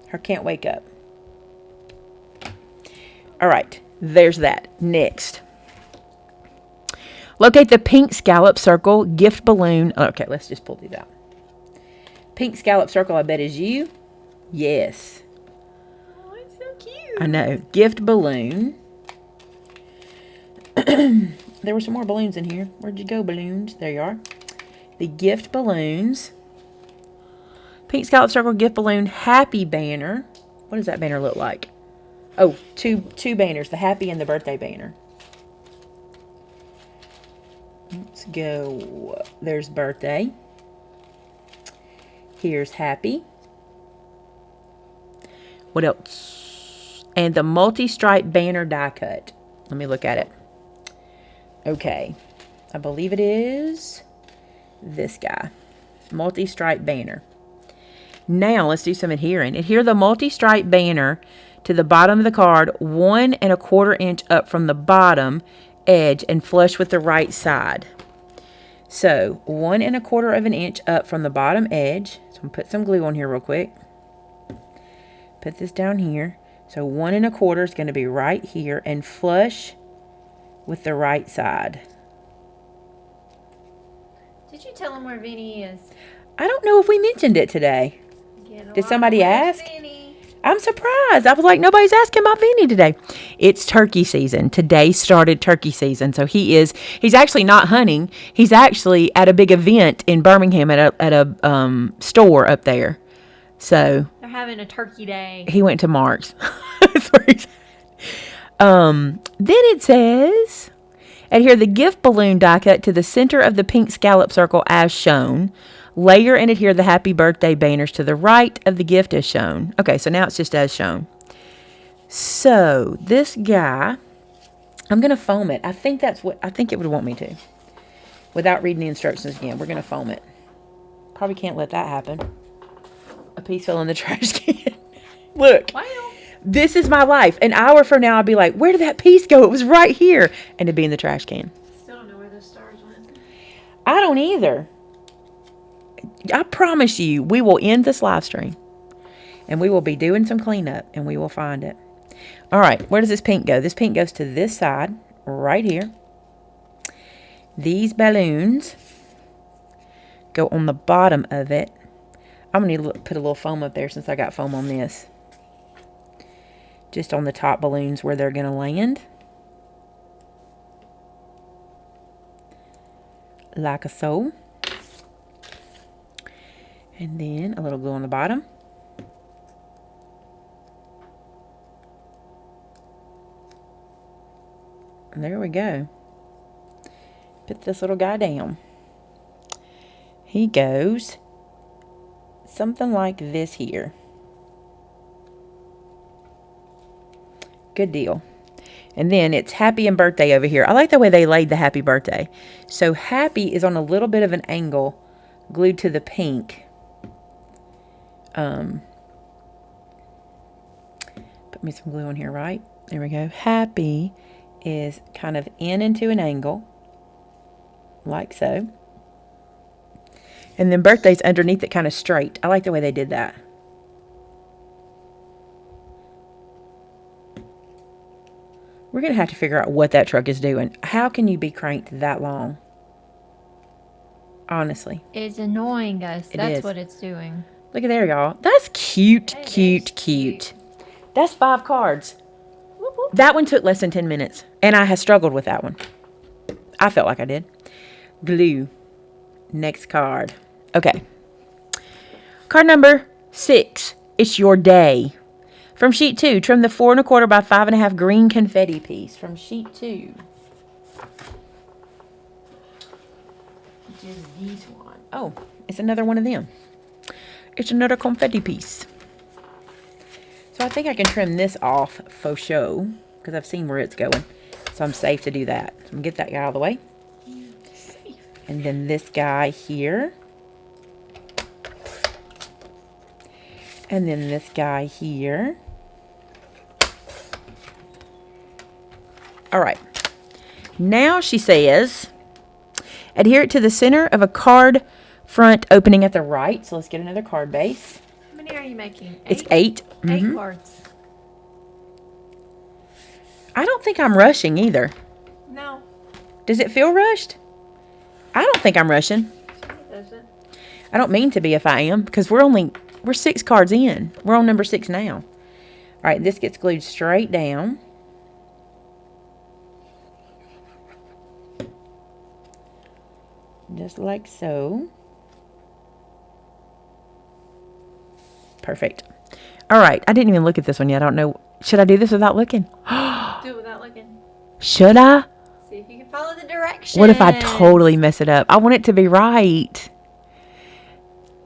A: Her can't wake up. All right. There's that. Next. Locate the pink scallop circle gift balloon. Okay, let's just pull these out. Pink scallop circle, I bet, is you. Yes.
B: Oh, it's so cute.
A: I know. Gift balloon. There were some more balloons in here. Where'd you go, balloons? There you are. The gift balloons. Pink Scallop Circle Gift Balloon Happy Banner. What does that banner look like? Oh, two banners, the happy and the birthday banner. Let's go. There's birthday. Here's happy. What else? And the multi-stripe banner die cut. Let me look at it. Okay. I believe it is this guy. Multi-stripe banner. Now let's do some adhering. Adhere the multi-stripe banner to the bottom of the card 1 1/4 inch up from the bottom edge and flush with the right side. So 1 1/4 of an inch up from the bottom edge. So I'm going to put some glue on here real quick. Put this down here. So 1 1/4 is going to be right here and flush with the right side.
B: Did you tell him where Vinny is?
A: I don't know if we mentioned it today. Did somebody ask?
B: Vinny.
A: I'm surprised. I was like, nobody's asking about Vinny today. It's turkey season. Today started turkey season. So he's actually not hunting. He's actually at a big event in Birmingham at a store up there. So
B: They're having a turkey day.
A: he went to Mark's. That's where he's at. Then it says, adhere the gift balloon die cut to the center of the pink scallop circle as shown. Layer and adhere the happy birthday banners to the right of the gift as shown. Okay, so now it's just as shown. So this guy, I'm going to foam it. I think it would want me to. Without reading the instructions again, we're going to foam it. Probably can't let that happen. A piece fell in the trash can. Look.
B: Wow.
A: This is my life. An hour from now, I'll be like, where did that piece go? It was right here. And it'd be in the trash can.
B: Still don't know where those stars went.
A: I don't either. I promise you, we will end this live stream. And we will be doing some cleanup. And we will find it. All right. Where does this pink go? This pink goes to this side. Right here. These balloons go on the bottom of it. I'm going to put a little foam up there since I got foam on this. Just on the top balloons where they're going to land. Like so. And then a little glue on the bottom. And there we go. Put this little guy down. He goes something like this here. Good deal. And then it's happy and birthday over here. I like the way they laid the happy birthday. So happy is on a little bit of an angle glued to the pink. Put me some glue on here, right? There we go. Happy is kind of in into an angle. Like so. And then birthday's underneath it kind of straight. I like the way they did that. We're going to have to figure out what that truck is doing. How can you be cranked that long? Honestly.
B: It's annoying us.
A: It
B: That's
A: is.
B: what it's doing.
A: Look at there, y'all. That's cute,
B: That is
A: cute.
B: cute.
A: That's 5 cards.
B: Whoop, whoop.
A: That one took less than 10 minutes. And I have struggled with that one. I felt like I did. Glue. Next card. Okay. Card number 6. It's your day. From sheet 2, trim the 4 1/4 by 5 1/2 green confetti piece. From sheet 2. Which is this one. Oh, it's another one of them. It's another confetti piece. So I think I can trim this off for show. Because I've seen where it's going. So I'm safe to do that. So I'm going to get that guy out of the way.
B: Safe.
A: And then this guy here. And then this guy here. All right. Now she says, adhere it to the center of a card front opening at the right. So let's get another card base.
B: How many are you making?
A: It's 8.
B: 8 cards.
A: I don't think I'm rushing either.
B: No,
A: Does it feel rushed? I don't think I'm rushing.
B: it doesn't.
A: I don't mean to be if I am, because we're 6 cards in. We're on number 6 now. All right, this gets glued straight down. Just like so. Perfect. All right. I didn't even look at this one yet. I don't know. Should I do this without looking?
B: Do it without looking.
A: Should I?
B: See if you can follow the directions.
A: What if I totally mess it up? I want it to be right.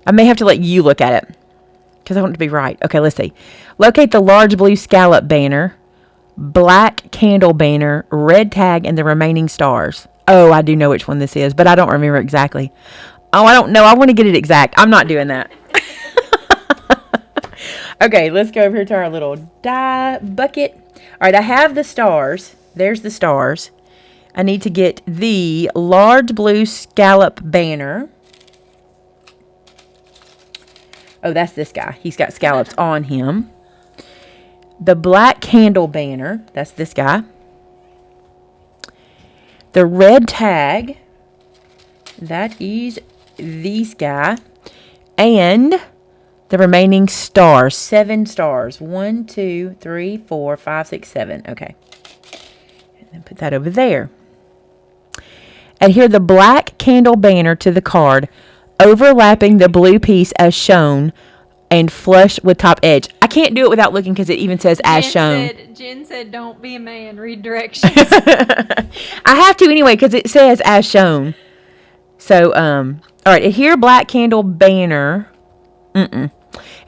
A: I may have to let you look at it because I want it to be right. Okay, let's see. Locate the large blue scallop banner, black candle banner, red tag, and the remaining stars. Oh, I do know which one this is, but I don't remember exactly. Oh, I don't know. I want to get it exact. I'm not doing that. Okay, let's go over here to our little dye bucket. All right, I have the stars. There's the stars. I need to get the large blue scallop banner. Oh, that's this guy. He's got scallops on him. The black candle banner. That's this guy. The red tag. That is this guy. And the remaining stars. 7 stars. 1, 2, 3, 4, 5, 6, 7. Okay. And then put that over there. Adhere the black candle banner to the card, overlapping the blue piece as shown, and flush with top edge. I can't do it without looking because it even says as shown.
B: Jen said, don't be a man, read directions.
A: I have to anyway because it says as shown. So, all right, adhere black candle banner.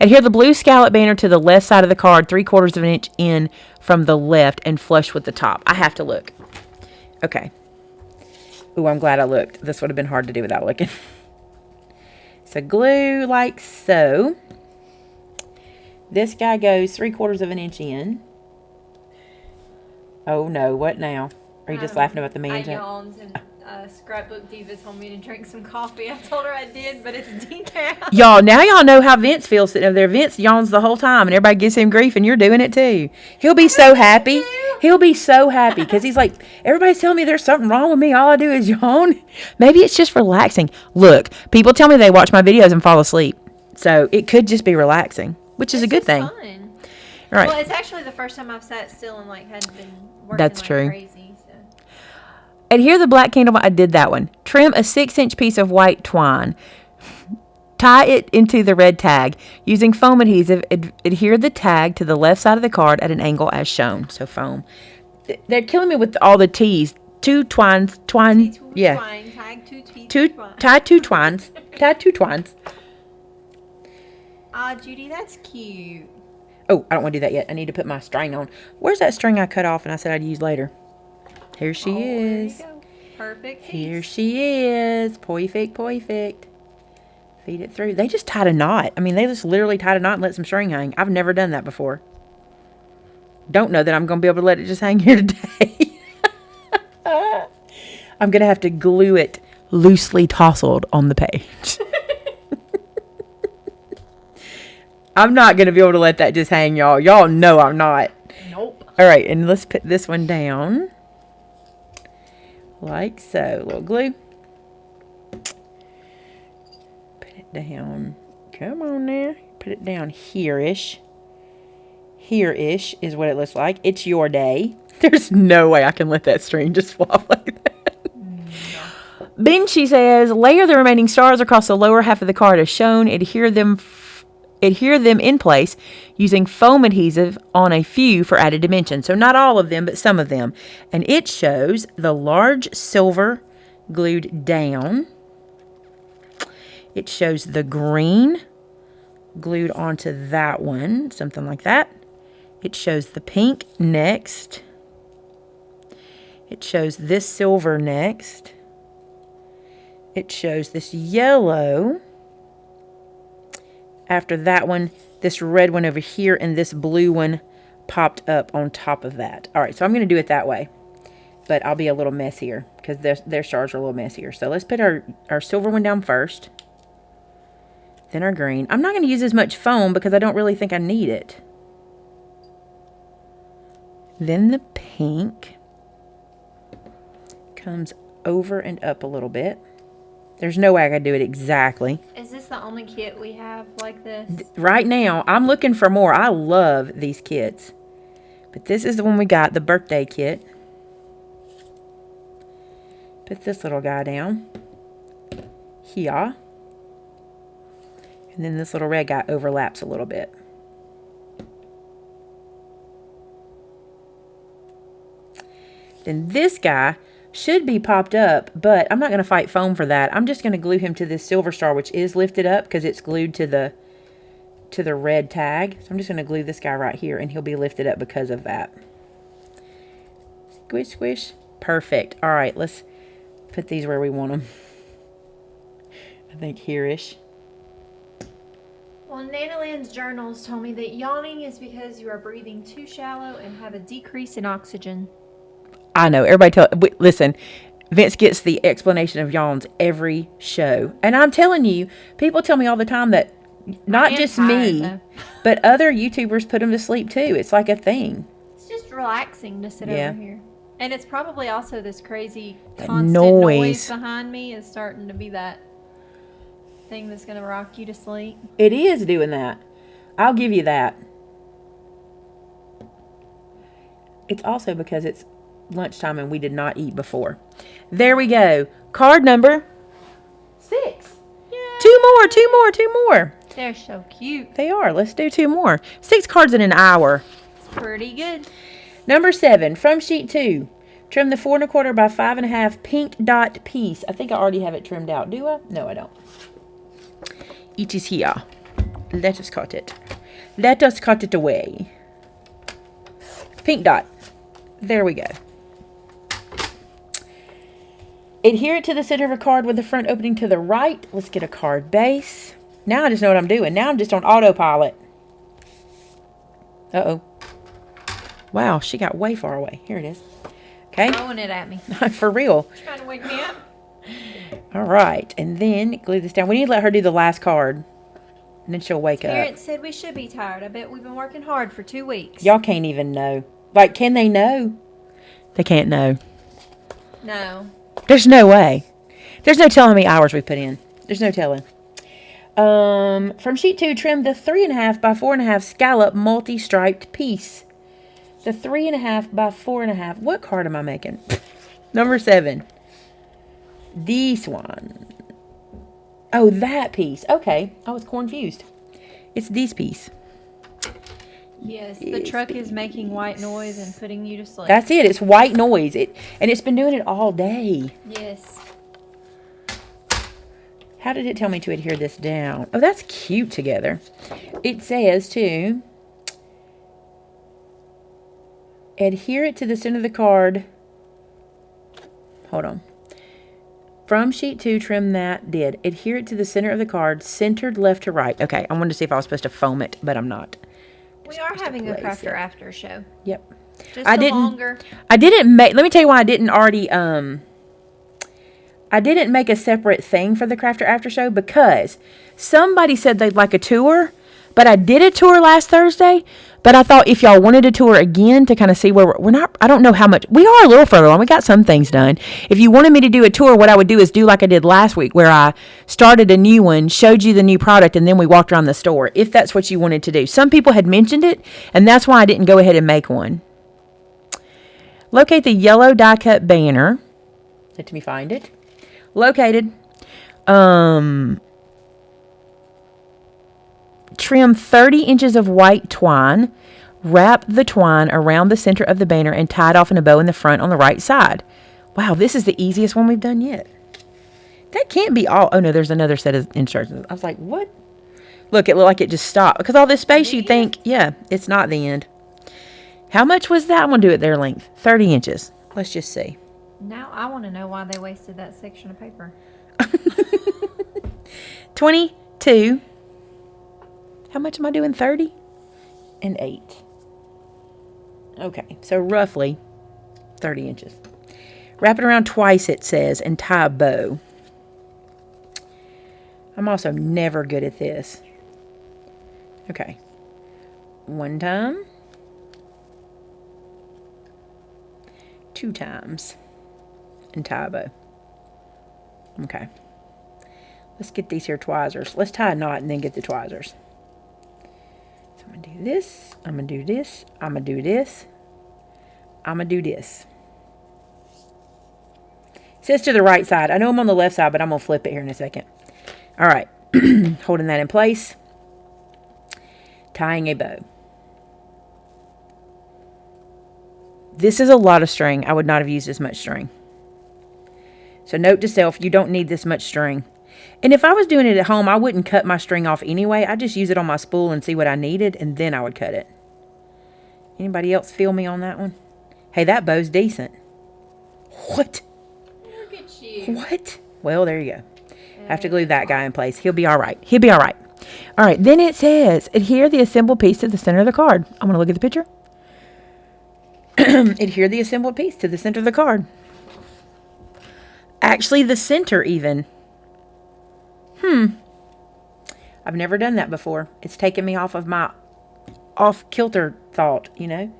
A: Adhere the blue scallop banner to the left side of the card, 3/4 of an inch in from the left, and flush with the top. I have to look. Okay. Ooh, I'm glad I looked. This would have been hard to do without looking. So glue like so. This guy goes 3/4 of an inch in. Oh no, what now? Are you just laughing about the man
B: I
A: joke?
B: yawned and Scrapbook Diva told me to drink some coffee. I told her I did, but it's decaf.
A: Y'all, now y'all know how Vince feels sitting over there. Vince yawns the whole time and everybody gives him grief and you're doing it too. He'll be so happy. He'll be so happy because he's like, everybody's telling me there's something wrong with me. All I do is yawn. Maybe it's just relaxing. Look, people tell me they watch my videos and fall asleep. So it could just be relaxing, which is a good thing.
B: Fun.
A: All right.
B: Well, it's actually the first time I've sat still and like hadn't been working
A: That's
B: like
A: true.
B: crazy. So.
A: Adhere the black candle. I did that one. Trim a 6-inch piece of white twine. Tie it into the red tag. Using foam adhesive, adhere the tag to the left side of the card at an angle as shown. So foam. They're killing me with all the T's. 2 twines. Twine. Yeah.
B: Twine, tag 2 T's.
A: Tie 2 twines. Tie 2 twines.
B: Ah, Judy, that's cute.
A: Oh, I don't want to do that yet. I need to put my string on. Where's that string I cut off and I said I'd use later? Here she is.
B: There you go. Perfect.
A: Here
B: piece.
A: she is. Perfect. Feed it through. They just tied a knot. I mean, they just literally tied a knot and let some string hang. I've never done that before. Don't know that I'm going to be able to let it just hang here today. I'm going to have to glue it loosely tousled on the page. I'm not going to be able to let that just hang, y'all. Y'all know I'm not.
B: Nope.
A: All right, and let's put this one down. Like so. A little glue. Put it down. Come on now. Put it down here-ish. Here-ish is what it looks like. It's your day. There's no way I can let that string just flop like that. No. Then she says, layer the remaining stars across the lower half of the card as shown. Adhere them in place using foam adhesive on a few for added dimension. So not all of them, but some of them. And it shows the large silver glued down. It shows the green glued onto that one, something like that. It shows the pink next. It shows this silver next. It shows this yellow. After that one, this red one over here, and this blue one popped up on top of that. All right, so I'm going to do it that way. But I'll be a little messier because their stars are a little messier. So let's put our silver one down first. Then our green. I'm not going to use as much foam because I don't really think I need it. Then the pink comes over and up a little bit. There's no way I could do it exactly.
B: Is this the only kit we have like this?
A: Right now, I'm looking for more. I love these kits. But this is the one we got, the birthday kit. Put this little guy down. Here. And then this little red guy overlaps a little bit. Then this guy should be popped up, but I'm not going to fight foam for that. I'm just going to glue him to this silver star, which is lifted up because it's glued to the red tag. So I'm just going to glue this guy right here, and he'll be lifted up because of that. Squish, squish. Perfect. All right, let's put these where we want them. I think here-ish.
B: Well, Nanaland's journals told me that yawning is because you are breathing too shallow and have a decrease in oxygen.
A: I know. Listen, Vince gets the explanation of yawns every show. And I'm telling you, people tell me all the time that not just me, but other YouTubers put them to sleep too. It's like a thing.
B: It's just relaxing to sit over here. And it's probably also this crazy
A: that
B: constant noise behind me is starting to be that thing that's going to rock you to sleep.
A: It is doing that. I'll give you that. It's also because it's lunchtime and we did not eat before. There we go. Card number 6. Yay. Two more.
B: They're so cute.
A: They are. Let's do 2 more. 6 cards in an hour.
B: It's pretty good.
A: Number 7, from sheet 2. Trim the 4 1/4 by 5 1/2 pink dot piece. I think I already have it trimmed out. Do I? No, I don't. It is here. Let us cut it. Let us cut it away. Pink dot. There we go. Adhere it to the center of a card with the front opening to the right. Let's get a card base. Now I just know what I'm doing. Now I'm just on autopilot. Uh-oh. Wow, she got way far away. Here it is. Okay.
B: Throwing it at me.
A: For real.
B: Trying to wake me up.
A: All right. And then glue this down. We need to let her do the last card. And then she'll wake up.
B: Spirit said we should be tired. I bet we've been working hard for 2 weeks.
A: Y'all can't even know. Like, can they know? They can't know.
B: No.
A: There's no way. There's no telling how many hours we put in. There's no telling. From sheet 2, trim the 3 1/2 by 4 1/2 scallop multi-striped piece. The 3 1/2 by 4 1/2. What card am I making? Number 7. This one. Oh, that piece. Okay. I was confused. It's this piece.
B: Yes, the truck is making white noise and putting you to sleep.
A: That's it. It's white noise. And it's been doing it all day.
B: Yes.
A: How did it tell me to adhere this down? Oh, that's cute together. It says to adhere it to the center of the card. Hold on. From sheet 2, trim that. Did. Adhere it to the center of the card, centered left to right. Okay, I wanted to see if I was supposed to foam it, but I'm not.
B: We are having a crafter after show.
A: Yep.
B: Just
A: longer. I didn't make, let me tell you why I didn't already, I didn't make a separate thing for the crafter after show because somebody said they'd like a tour, but I did a tour last Thursday, but I thought if y'all wanted a tour again to kind of see where we're not, I don't know how much, we are a little further on, we got some things done. If you wanted me to do a tour, what I would do is do like I did last week where I started a new one, showed you the new product, and then we walked around the store, if that's what you wanted to do. Some people had mentioned it, and that's why I didn't go ahead and make one. Locate the yellow die cut banner. Let me find it. Located. Trim 30 inches of white twine. Wrap the twine around the center of the banner and tie it off in a bow in the front on the right side. Wow, this is the easiest one we've done yet. That can't be all. Oh, no, there's another set of instructions. I was like, what? Look, it looked like it just stopped. Because all this space, you think, yeah, it's not the end. How much was that? I'm going to do it their length. 30 inches. Let's just see.
B: Now I want to know why they wasted that section of paper.
A: 22. How much am I doing? 30 and 8. Okay, so roughly 30 inches. Wrap it around twice, it says, and tie a bow. I'm also never good at this. Okay. 1 time. 2 times. And tie a bow. Okay. Let's get these here twizzers. Let's tie a knot and then get the twizzers. So I'm going to do this. I'm going to do this. I'm going to do this. I'm going to do this. It says to the right side. I know I'm on the left side, but I'm going to flip it here in a second. All right. Holding that in place. Tying a bow. This is a lot of string. I would not have used this much string. So note to self, you don't need this much string. And if I was doing it at home, I wouldn't cut my string off anyway. I'd just use it on my spool and see what I needed, and then I would cut it. Anybody else feel me on that one? Hey, that bow's decent. What?
B: Look at you.
A: What? Well, there you go. Have to glue that guy in place. He'll be all right. He'll be all right. All right, then it says, adhere the assembled piece to the center of the card. I'm going to look at the picture. Adhere the assembled piece to the center of the card. Actually, the center even. I've never done that before. It's taken me off of my off-kilter thought, you know.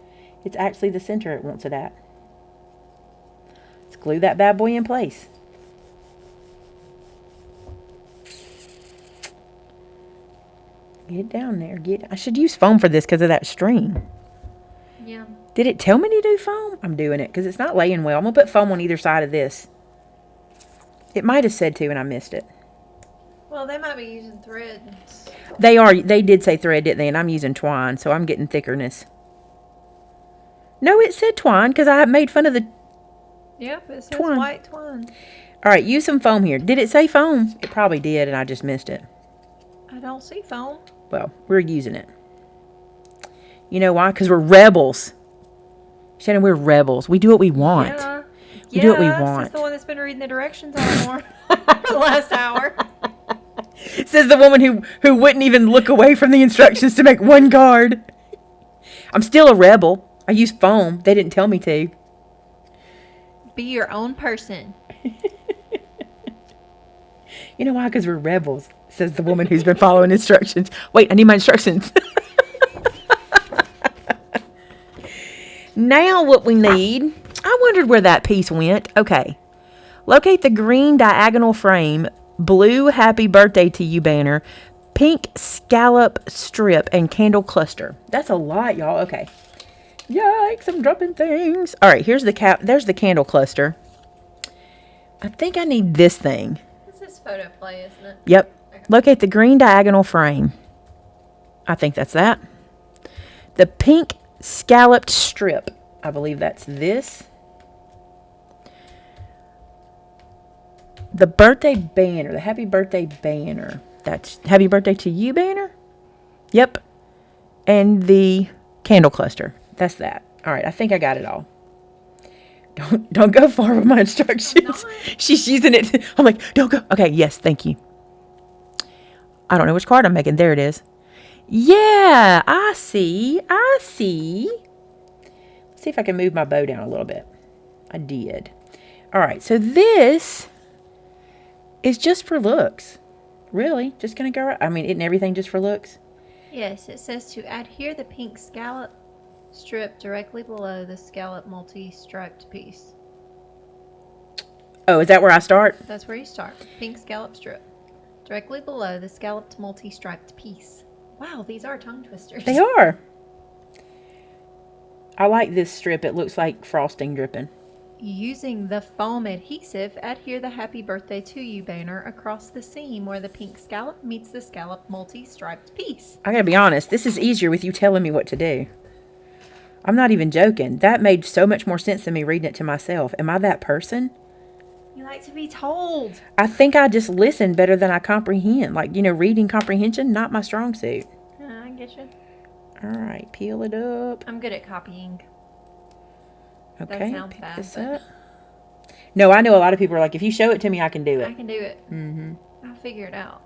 A: It's actually the center it wants it at. Let's glue that bad boy in place. Get down there. I should use foam for this because of that string.
B: Yeah.
A: Did it tell me to do foam? I'm doing it because it's not laying well. I'm going to put foam on either side of this. It might have said to and I missed it.
B: Well, they might be using thread.
A: They are. They did say thread, didn't they? And I'm using twine, so I'm getting thickerness. No, it said twine because I made fun of the...
B: Yep, it says
A: Twine.
B: white twine.
A: All right, use some foam here. Did it say foam? It probably did, and I just missed it.
B: I don't see foam.
A: Well, we're using it. You know why? Because we're rebels. Shannon, we're rebels. We do what we want.
B: Yeah.
A: We do what we
B: Yes,
A: want.
B: that's the one that's been reading the directions all more for the last hour.
A: Says the woman who wouldn't even look away from the instructions to make one card. I'm still a rebel. I use foam. They didn't tell me to.
B: Be your own person.
A: You know why? Because we're rebels, says the woman who's been following instructions. Wait, I need my instructions. Now what we need, I wondered where that piece went. Okay. Locate the green diagonal frame, blue happy birthday to you banner, pink scallop strip, and candle cluster. That's a lot, y'all. Okay. Yikes, I'm dropping things. All right, here's the there's the candle cluster. I think I need this thing.
B: This is photo play, isn't it?
A: Yep.
B: Okay.
A: Locate the green diagonal frame. I think that's that. The pink scalloped strip. I believe that's this. The birthday banner. The happy birthday banner. That's happy birthday to you banner? Yep. And the candle cluster. That's that. All right. I think I got it all. Don't go far with my instructions. She's using it. I'm like, don't go. Okay. Yes. Thank you. I don't know which card I'm making. There it is. Yeah. I see. Let's see if I can move my bow down a little bit. I did. All right. So this is just for looks. Really? Just going to go right? I mean, isn't everything just for looks?
B: Yes, it says to adhere the pink scallop strip directly below the scallop multi-striped piece.
A: Oh, is that where I start?
B: That's where you start. Pink scallop strip. Directly below the scalloped multi-striped piece. Wow, these are tongue twisters.
A: They are. I like this strip. It looks like frosting dripping.
B: Using the foam adhesive, adhere the happy birthday to you banner across the seam where the pink scallop meets the scallop multi-striped piece.
A: I gotta be honest, this is easier with you telling me what to do. I'm not even joking. That made so much more sense than me reading it to myself. Am I that person?
B: You like to be told.
A: I think I just listen better than I comprehend. Like, reading comprehension, not my strong suit.
B: I get you.
A: All right, peel it up.
B: I'm good at copying.
A: Okay,
B: That sounds
A: pick
B: bad,
A: this
B: but-
A: up. No, I know a lot of people are like, if you show it to me, I can do
B: I
A: it.
B: can do it.
A: Mm-hmm.
B: I'll figure it out.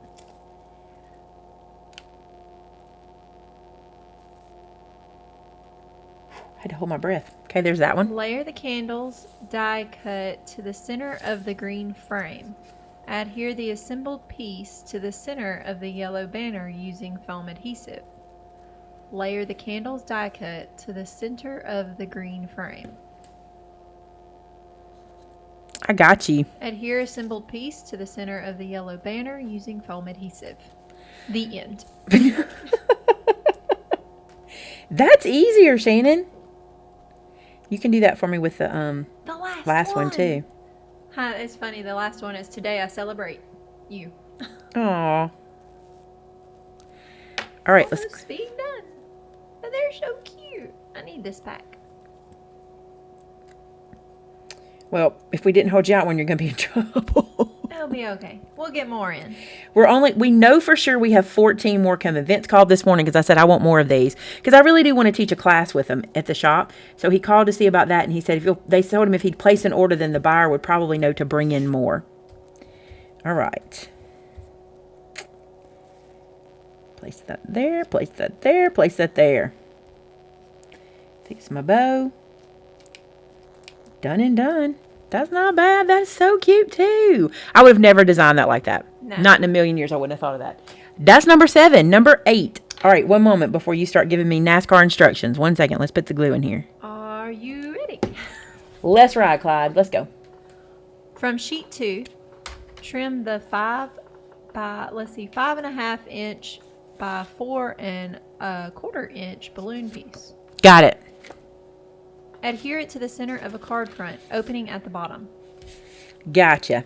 A: I had to hold my breath. Okay, there's that one.
B: Layer the candles die cut to the center of the green frame. Adhere the assembled piece to the center of the yellow banner using foam adhesive. Layer the candles die cut to the center of the green frame.
A: I got you.
B: Adhere assembled piece to the center of the yellow banner using foam adhesive. The end.
A: That's easier, Shannon. You can do that for me with the
B: The
A: last one too.
B: Huh, it's funny. The last one is today I celebrate you.
A: Aw. All right, let's...
B: Almost being done. But they're so cute. I need this pack.
A: Well, if we didn't hold you out when you're going to be in trouble.
B: It'll be okay. We'll get more in.
A: We know for sure we have 14 more coming. Vince called this morning because I said I want more of these. Because I really do want to teach a class with him at the shop. So he called to see about that. And he said they told him if he'd place an order, then the buyer would probably know to bring in more. All right. Place that there. Place that there. Place that there. Fix my bow. Done and done. That's not bad. That's so cute too. I would have never designed that like that.
B: No.
A: Not in a million years I wouldn't have thought of that. That's number 7. Number 8. All right, one moment before you start giving me NASCAR instructions. 1 second. Let's put the glue in here.
B: Are you ready?
A: Let's ride, Clyde. Let's go.
B: From sheet 2, trim the 5.5 inch by 4 1/4 inch balloon piece.
A: Got it.
B: Adhere it to the center of a card front, opening at the bottom.
A: Gotcha.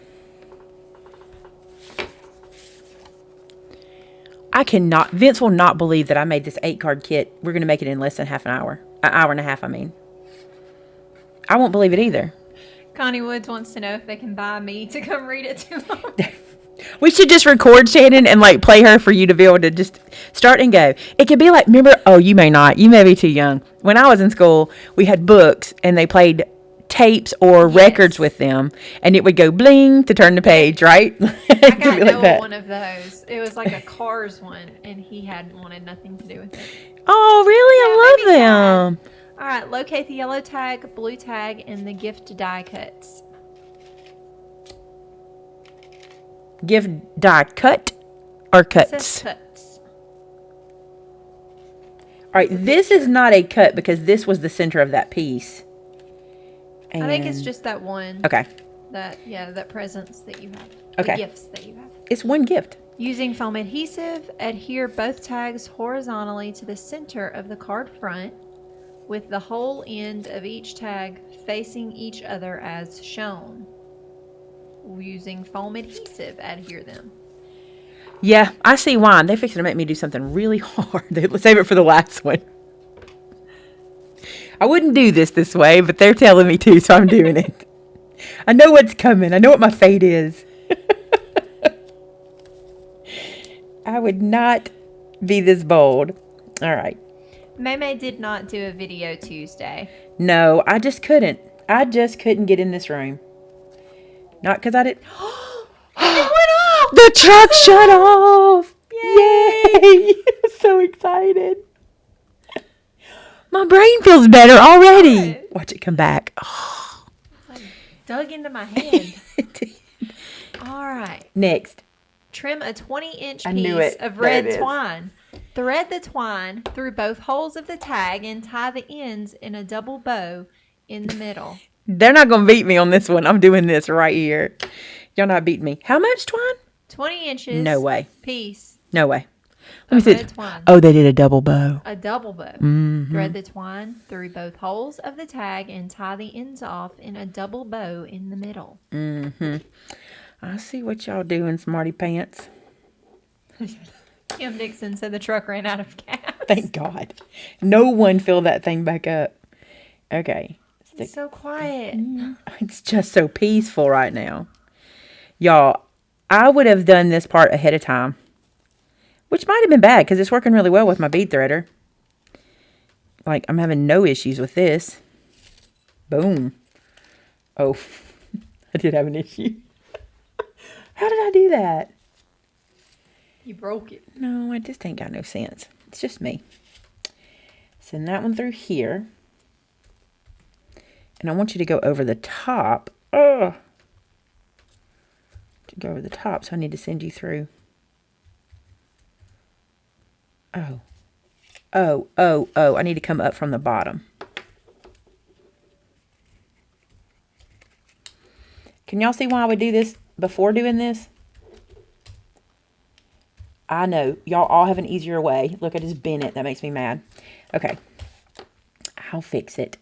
A: Vince will not believe that I made this 8-card kit. We're going to make it in less than half an hour. An hour and a half, I mean. I won't believe it either.
B: Connie Woods wants to know if they can buy me to come read it to them.
A: We should just record Shannon and like play her for you to be able to just start and go. It could be like, remember, oh, you may not. You may be too young. When I was in school, we had books and they played tapes or records with them, and it would go bling to turn the page, right?
B: I got Noah one of those. It was like a Cars one, and he wanted nothing to do with it.
A: Oh, really? I love them.
B: All right, locate the yellow tag, blue tag, and the gift die cuts.
A: Gift die cut or cuts?
B: It says cuts.
A: All right, this is not a cut because this was the center of that piece.
B: I think it's just that one.
A: Okay.
B: That presents that you have.
A: Okay.
B: The gifts that you have.
A: It's one gift.
B: Using foam adhesive, adhere both tags horizontally to the center of the card front with the whole end of each tag facing each other as shown. Using foam adhesive, adhere them.
A: Yeah, I see why. They're fixing to make me do something really hard. Let's save it for the last one. I wouldn't do this way, but they're telling me to, so I'm doing it. I know what's coming. I know what my fate is. I would not be this bold. All right.
B: Maymay did not do a video Tuesday.
A: No, I just couldn't. I just couldn't get in this room. Not because I didn't.
B: It went off!
A: The truck shut off! Yay! I'm so excited. My brain feels better already.
B: Good.
A: Watch it come back. Oh.
B: It's like dug into my head. All right.
A: Next.
B: Trim a 20-inch
A: I knew
B: piece
A: it.
B: of
A: There
B: red
A: it is.
B: twine. Thread the twine through both holes of the tag and tie the ends in a double bow in the middle.
A: They're not going to beat me on this one. I'm doing this right here. Y'all not beating me. How much twine?
B: 20 inches.
A: No way.
B: Piece.
A: No way. Let me
B: of
A: see.
B: red twine.
A: Oh, they did a double bow.
B: A double bow.
A: Mm-hmm.
B: Thread the twine through both holes of the tag and tie the ends off in a double bow in the middle.
A: Mm-hmm. I see what y'all doing, smarty pants.
B: Kim Dixon said the truck ran out of gas.
A: Thank God. No one filled that thing back up. Okay.
B: It's so quiet.
A: It's just so peaceful right now. Y'all, I would have done this part ahead of time. Which might have been bad because it's working really well with my bead threader. Like, I'm having no issues with this. Boom. Oh, I did have an issue. How did I do that?
B: You broke it.
A: No, I just ain't got no sense. It's just me. Send that one through here. And I want you to go over the top. Oh. To go over the top, so I need to send you through. Oh. Oh. I need to come up from the bottom. Can y'all see why I would do this before doing this? I know. Y'all all have an easier way. Look, I just bent it. That makes me mad. Okay. I'll fix it.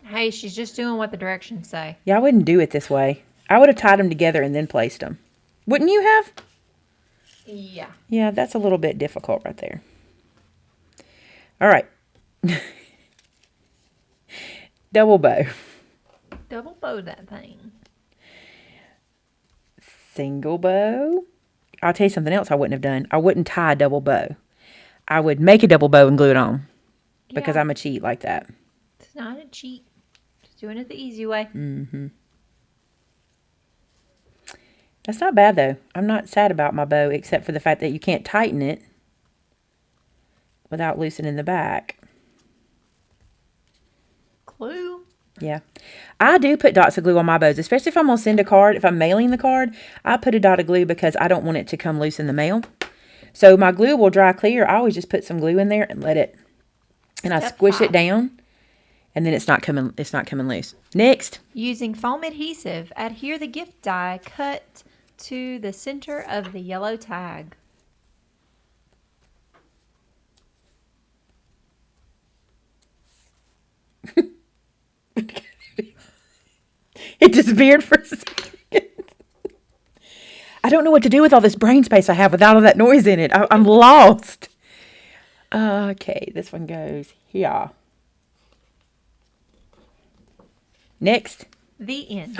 B: Hey, she's just doing what the directions say.
A: Yeah, I wouldn't do it this way. I would have tied them together and then placed them. Wouldn't you have?
B: Yeah.
A: Yeah, that's a little bit difficult right there. All right. Double bow.
B: Double bow that thing.
A: Single bow. I'll tell you something else I wouldn't have done. I wouldn't tie a double bow. I would make a double bow and glue it on because I'm a cheat like that.
B: It's not a cheat. Just doing it the easy way.
A: Mm-hmm. That's not bad, though. I'm not sad about my bow, except for the fact that you can't tighten it without loosening the back.
B: Glue.
A: Yeah. I do put dots of glue on my bows, especially if I'm going to send a card. If I'm mailing the card, I put a dot of glue because I don't want it to come loose in the mail. So my glue will dry clear. I always just put some glue in there and let it, and I squish it down, and then it's not coming loose. Next.
B: Using foam adhesive, adhere the gift die cut to the center of the yellow tag.
A: It disappeared for a second. I don't know what to do with all this brain space I have without all that noise in it. I'm lost. Okay, this one goes here. Next.
B: The end.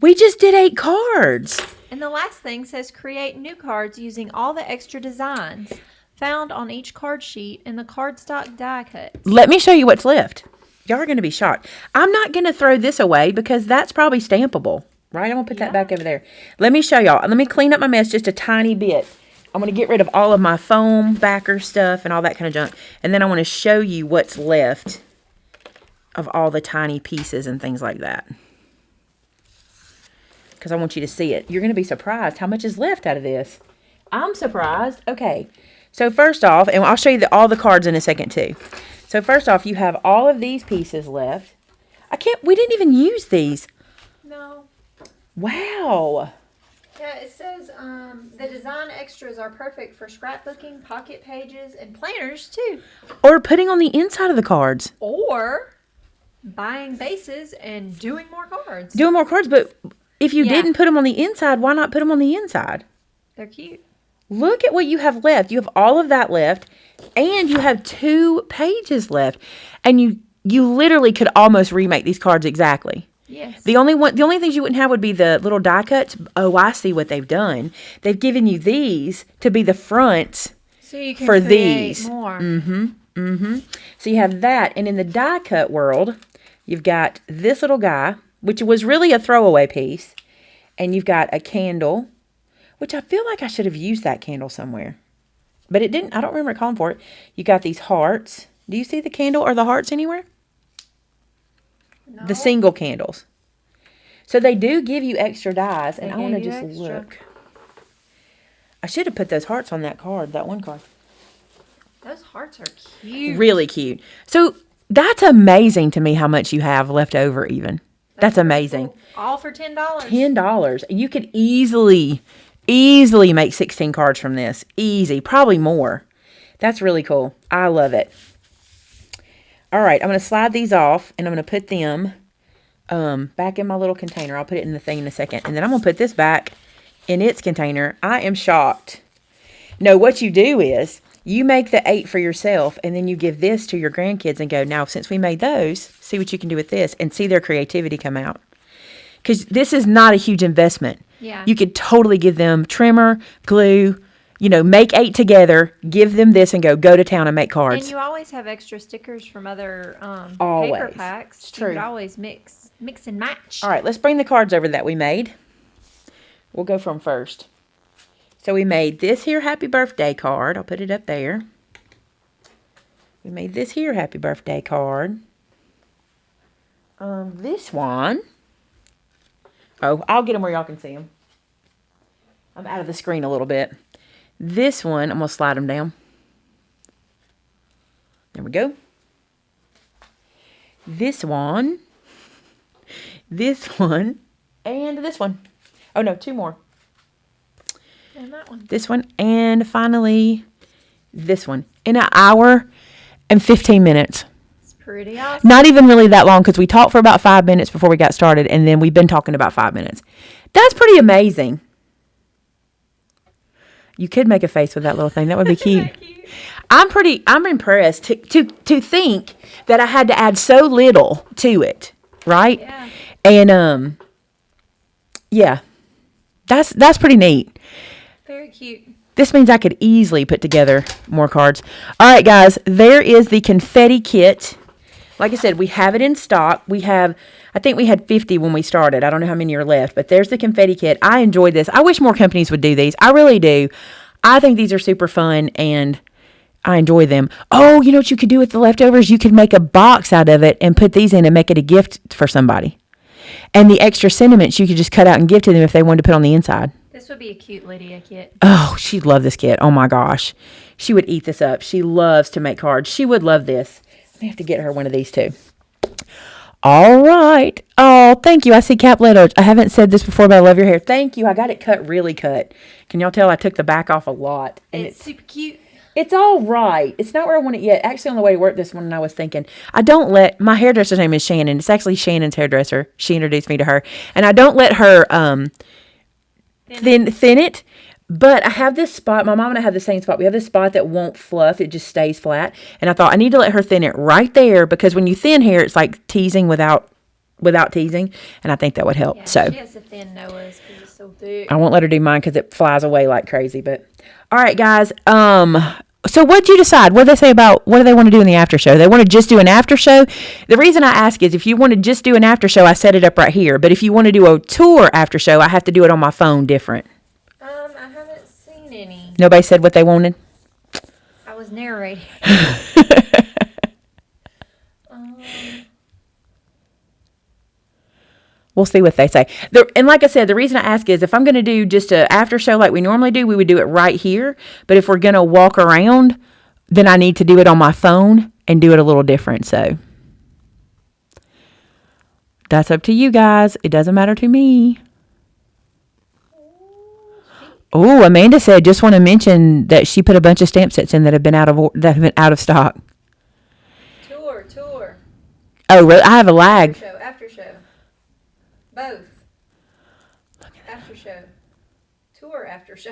A: We just did 8 cards.
B: And the last thing says create new cards using all the extra designs found on each card sheet in the cardstock die cuts.
A: Let me show you what's left. Y'all are going to be shocked. I'm not going to throw this away because that's probably stampable. Right? I'm going to put that back over there. Let me show y'all. Let me clean up my mess just a tiny bit. I'm going to get rid of all of my foam, backer stuff, and all that kind of junk. And then I want to show you what's left of all the tiny pieces and things like that. Because I want you to see it. You're going to be surprised how much is left out of this. I'm surprised. Okay. So first off, and I'll show you all the cards in a second too. So first off, you have all of these pieces left. We didn't even use these.
B: No.
A: Wow.
B: Yeah, it says the design extras are perfect for scrapbooking, pocket pages, and planners too.
A: Or putting on the inside of the cards.
B: Or buying bases and doing more cards.
A: Doing more cards, but if you didn't put them on the inside, why not put them on the inside?
B: They're cute.
A: Look at what you have left. You have all of that left, and you have 2 pages left. And you literally could almost remake these cards exactly.
B: Yes.
A: The only things you wouldn't have would be the little die cuts. Oh, I see what they've done. They've given you these to be the fronts
B: so you can
A: for
B: create
A: these.
B: More.
A: So you have that, and in the die cut world, you've got this little guy, which was really a throwaway piece, and you've got a candle, which I feel like I should have used that candle somewhere, but it didn't. I don't remember calling for it. You got these hearts. Do you see the candle or the hearts anywhere?
B: No.
A: The single candles. So they do give you extra dies, and I want to just look. I should have put those hearts on that card, that one card.
B: Those hearts are cute.
A: Really cute. So that's amazing to me how much you have left over even. That's amazing.
B: Cool. All for $10.
A: $10. You could easily make 16 cards from this. Easy. Probably more. That's really cool. I love it. All right. I'm going to slide these off, and I'm going to put them back in my little container. I'll put it in the thing in a second. And then I'm going to put this back in its container. I am shocked. No, what you do is you make the 8 for yourself, and then you give this to your grandkids and go, now, since we made those, see what you can do with this, and see their creativity come out. Because this is not a huge investment.
B: Yeah.
A: You could totally give them trimmer, glue, make 8 together, give them this, and go to town and make cards.
B: And you always have extra stickers from other
A: Always.
B: paper packs.
A: It's true.
B: You could always mix and match.
A: All right, let's bring the cards over that we made. We'll go from first. So we made this here happy birthday card. I'll put it up there. We made this here happy birthday card. This one. Oh, I'll get them where y'all can see them. I'm out of the screen a little bit. This one, I'm going to slide them down. There we go. This one. This one. And this one. Oh, no, 2 more.
B: And that one.
A: This one, and finally, this one. In an hour and 15 minutes.
B: It's pretty awesome.
A: Not even really that long, because we talked for about 5 minutes before we got started, and then we've been talking about 5 minutes. That's pretty amazing. You could make a face with that little thing. That would be cute.
B: Cute.
A: I'm impressed to think that I had to add so little to it, right?
B: Yeah.
A: And yeah, that's pretty neat.
B: Very cute.
A: This means I could easily put together more cards. All right, guys, there is the confetti kit. Like I said, we have it in stock. I think we had 50 when we started. I don't know how many are left, but there's the confetti kit. I enjoyed this. I wish more companies would do these. I really do. I think these are super fun, and I enjoy them. Oh, you know what you could do with the leftovers? You could make a box out of it and put these in and make it a gift for somebody. And the extra sentiments you could just cut out and give to them if they wanted to put on the inside.
B: This would be a cute Lydia kit.
A: Oh, she'd love this kit. Oh, my gosh. She would eat this up. She loves to make cards. She would love this. I may have to get her one of these, too. All right. Oh, thank you. I see Cap Leto. I haven't said this before, but I love your hair. Thank you. I got it cut, really cut. Can y'all tell I took the back off a lot? And
B: It's super cute.
A: It's all right. It's not where I want it yet. Actually, on the way to work this morning, I was thinking, my hairdresser's name is Shannon. It's actually Shannon's hairdresser. She introduced me to her. And I don't let her thin it. But I have this spot. My mom and I have the same spot. We have this spot that won't fluff. It just stays flat. And I thought, I need to let her thin it right there, because when you thin hair, it's like teasing without teasing. And I think that would help.
B: Yeah,
A: so
B: she has to thin Noah's because it's so thick.
A: I won't let her do mine because it flies away like crazy. But all right, guys. So what'd you decide? What do they say about what do they want to do in the after show? They want to just do an after show. The reason I ask is if you want to just do an after show, I set it up right here. But if you want to do a tour after show, I have to do it on my phone different.
B: I haven't seen any.
A: Nobody said what they wanted?
B: I was narrating.
A: We'll see what they say. And like I said, the reason I ask is if I'm going to do just an after show like we normally do, we would do it right here. But if we're going to walk around, then I need to do it on my phone and do it a little different. So that's up to you guys. It doesn't matter to me. Oh, Amanda said, just want to mention that she put a bunch of stamp sets in that have been out of stock.
B: Tour.
A: Oh, really? I have a lag.
B: After show. Both. After show. Tour after show.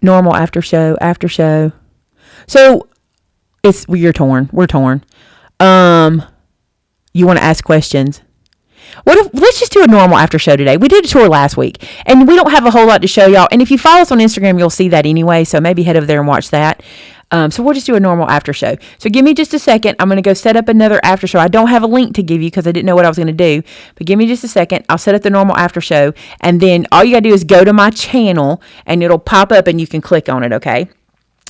A: Normal after show. So you're torn. We're torn. You want to ask questions? Let's just do a normal after show today. We did a tour last week, and we don't have a whole lot to show y'all. And if you follow us on Instagram, you'll see that anyway. So maybe head over there and watch that. So we'll just do a normal after show. So give me just a second. I'm going to go set up another after show. I don't have a link to give you because I didn't know what I was going to do. But give me just a second. I'll set up the normal after show. And then all you got to do is go to my channel, and it'll pop up, and you can click on it, okay?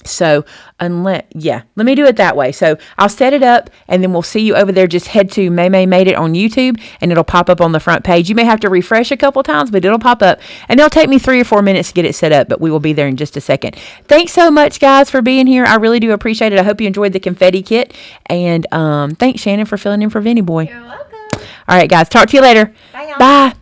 A: So, let me do it that way. So, I'll set it up, and then we'll see you over there. Just head to Maymay Made It on YouTube, and it'll pop up on the front page. You may have to refresh a couple times, but it'll pop up. And it'll take me 3 or 4 minutes to get it set up, but we will be there in just a second. Thanks so much, guys, for being here. I really do appreciate it. I hope you enjoyed the confetti kit. And thanks, Shannon, for filling in for Vinny Boy.
B: You're welcome.
A: All right, guys. Talk to you later.
B: Bye, y'all.
A: Bye.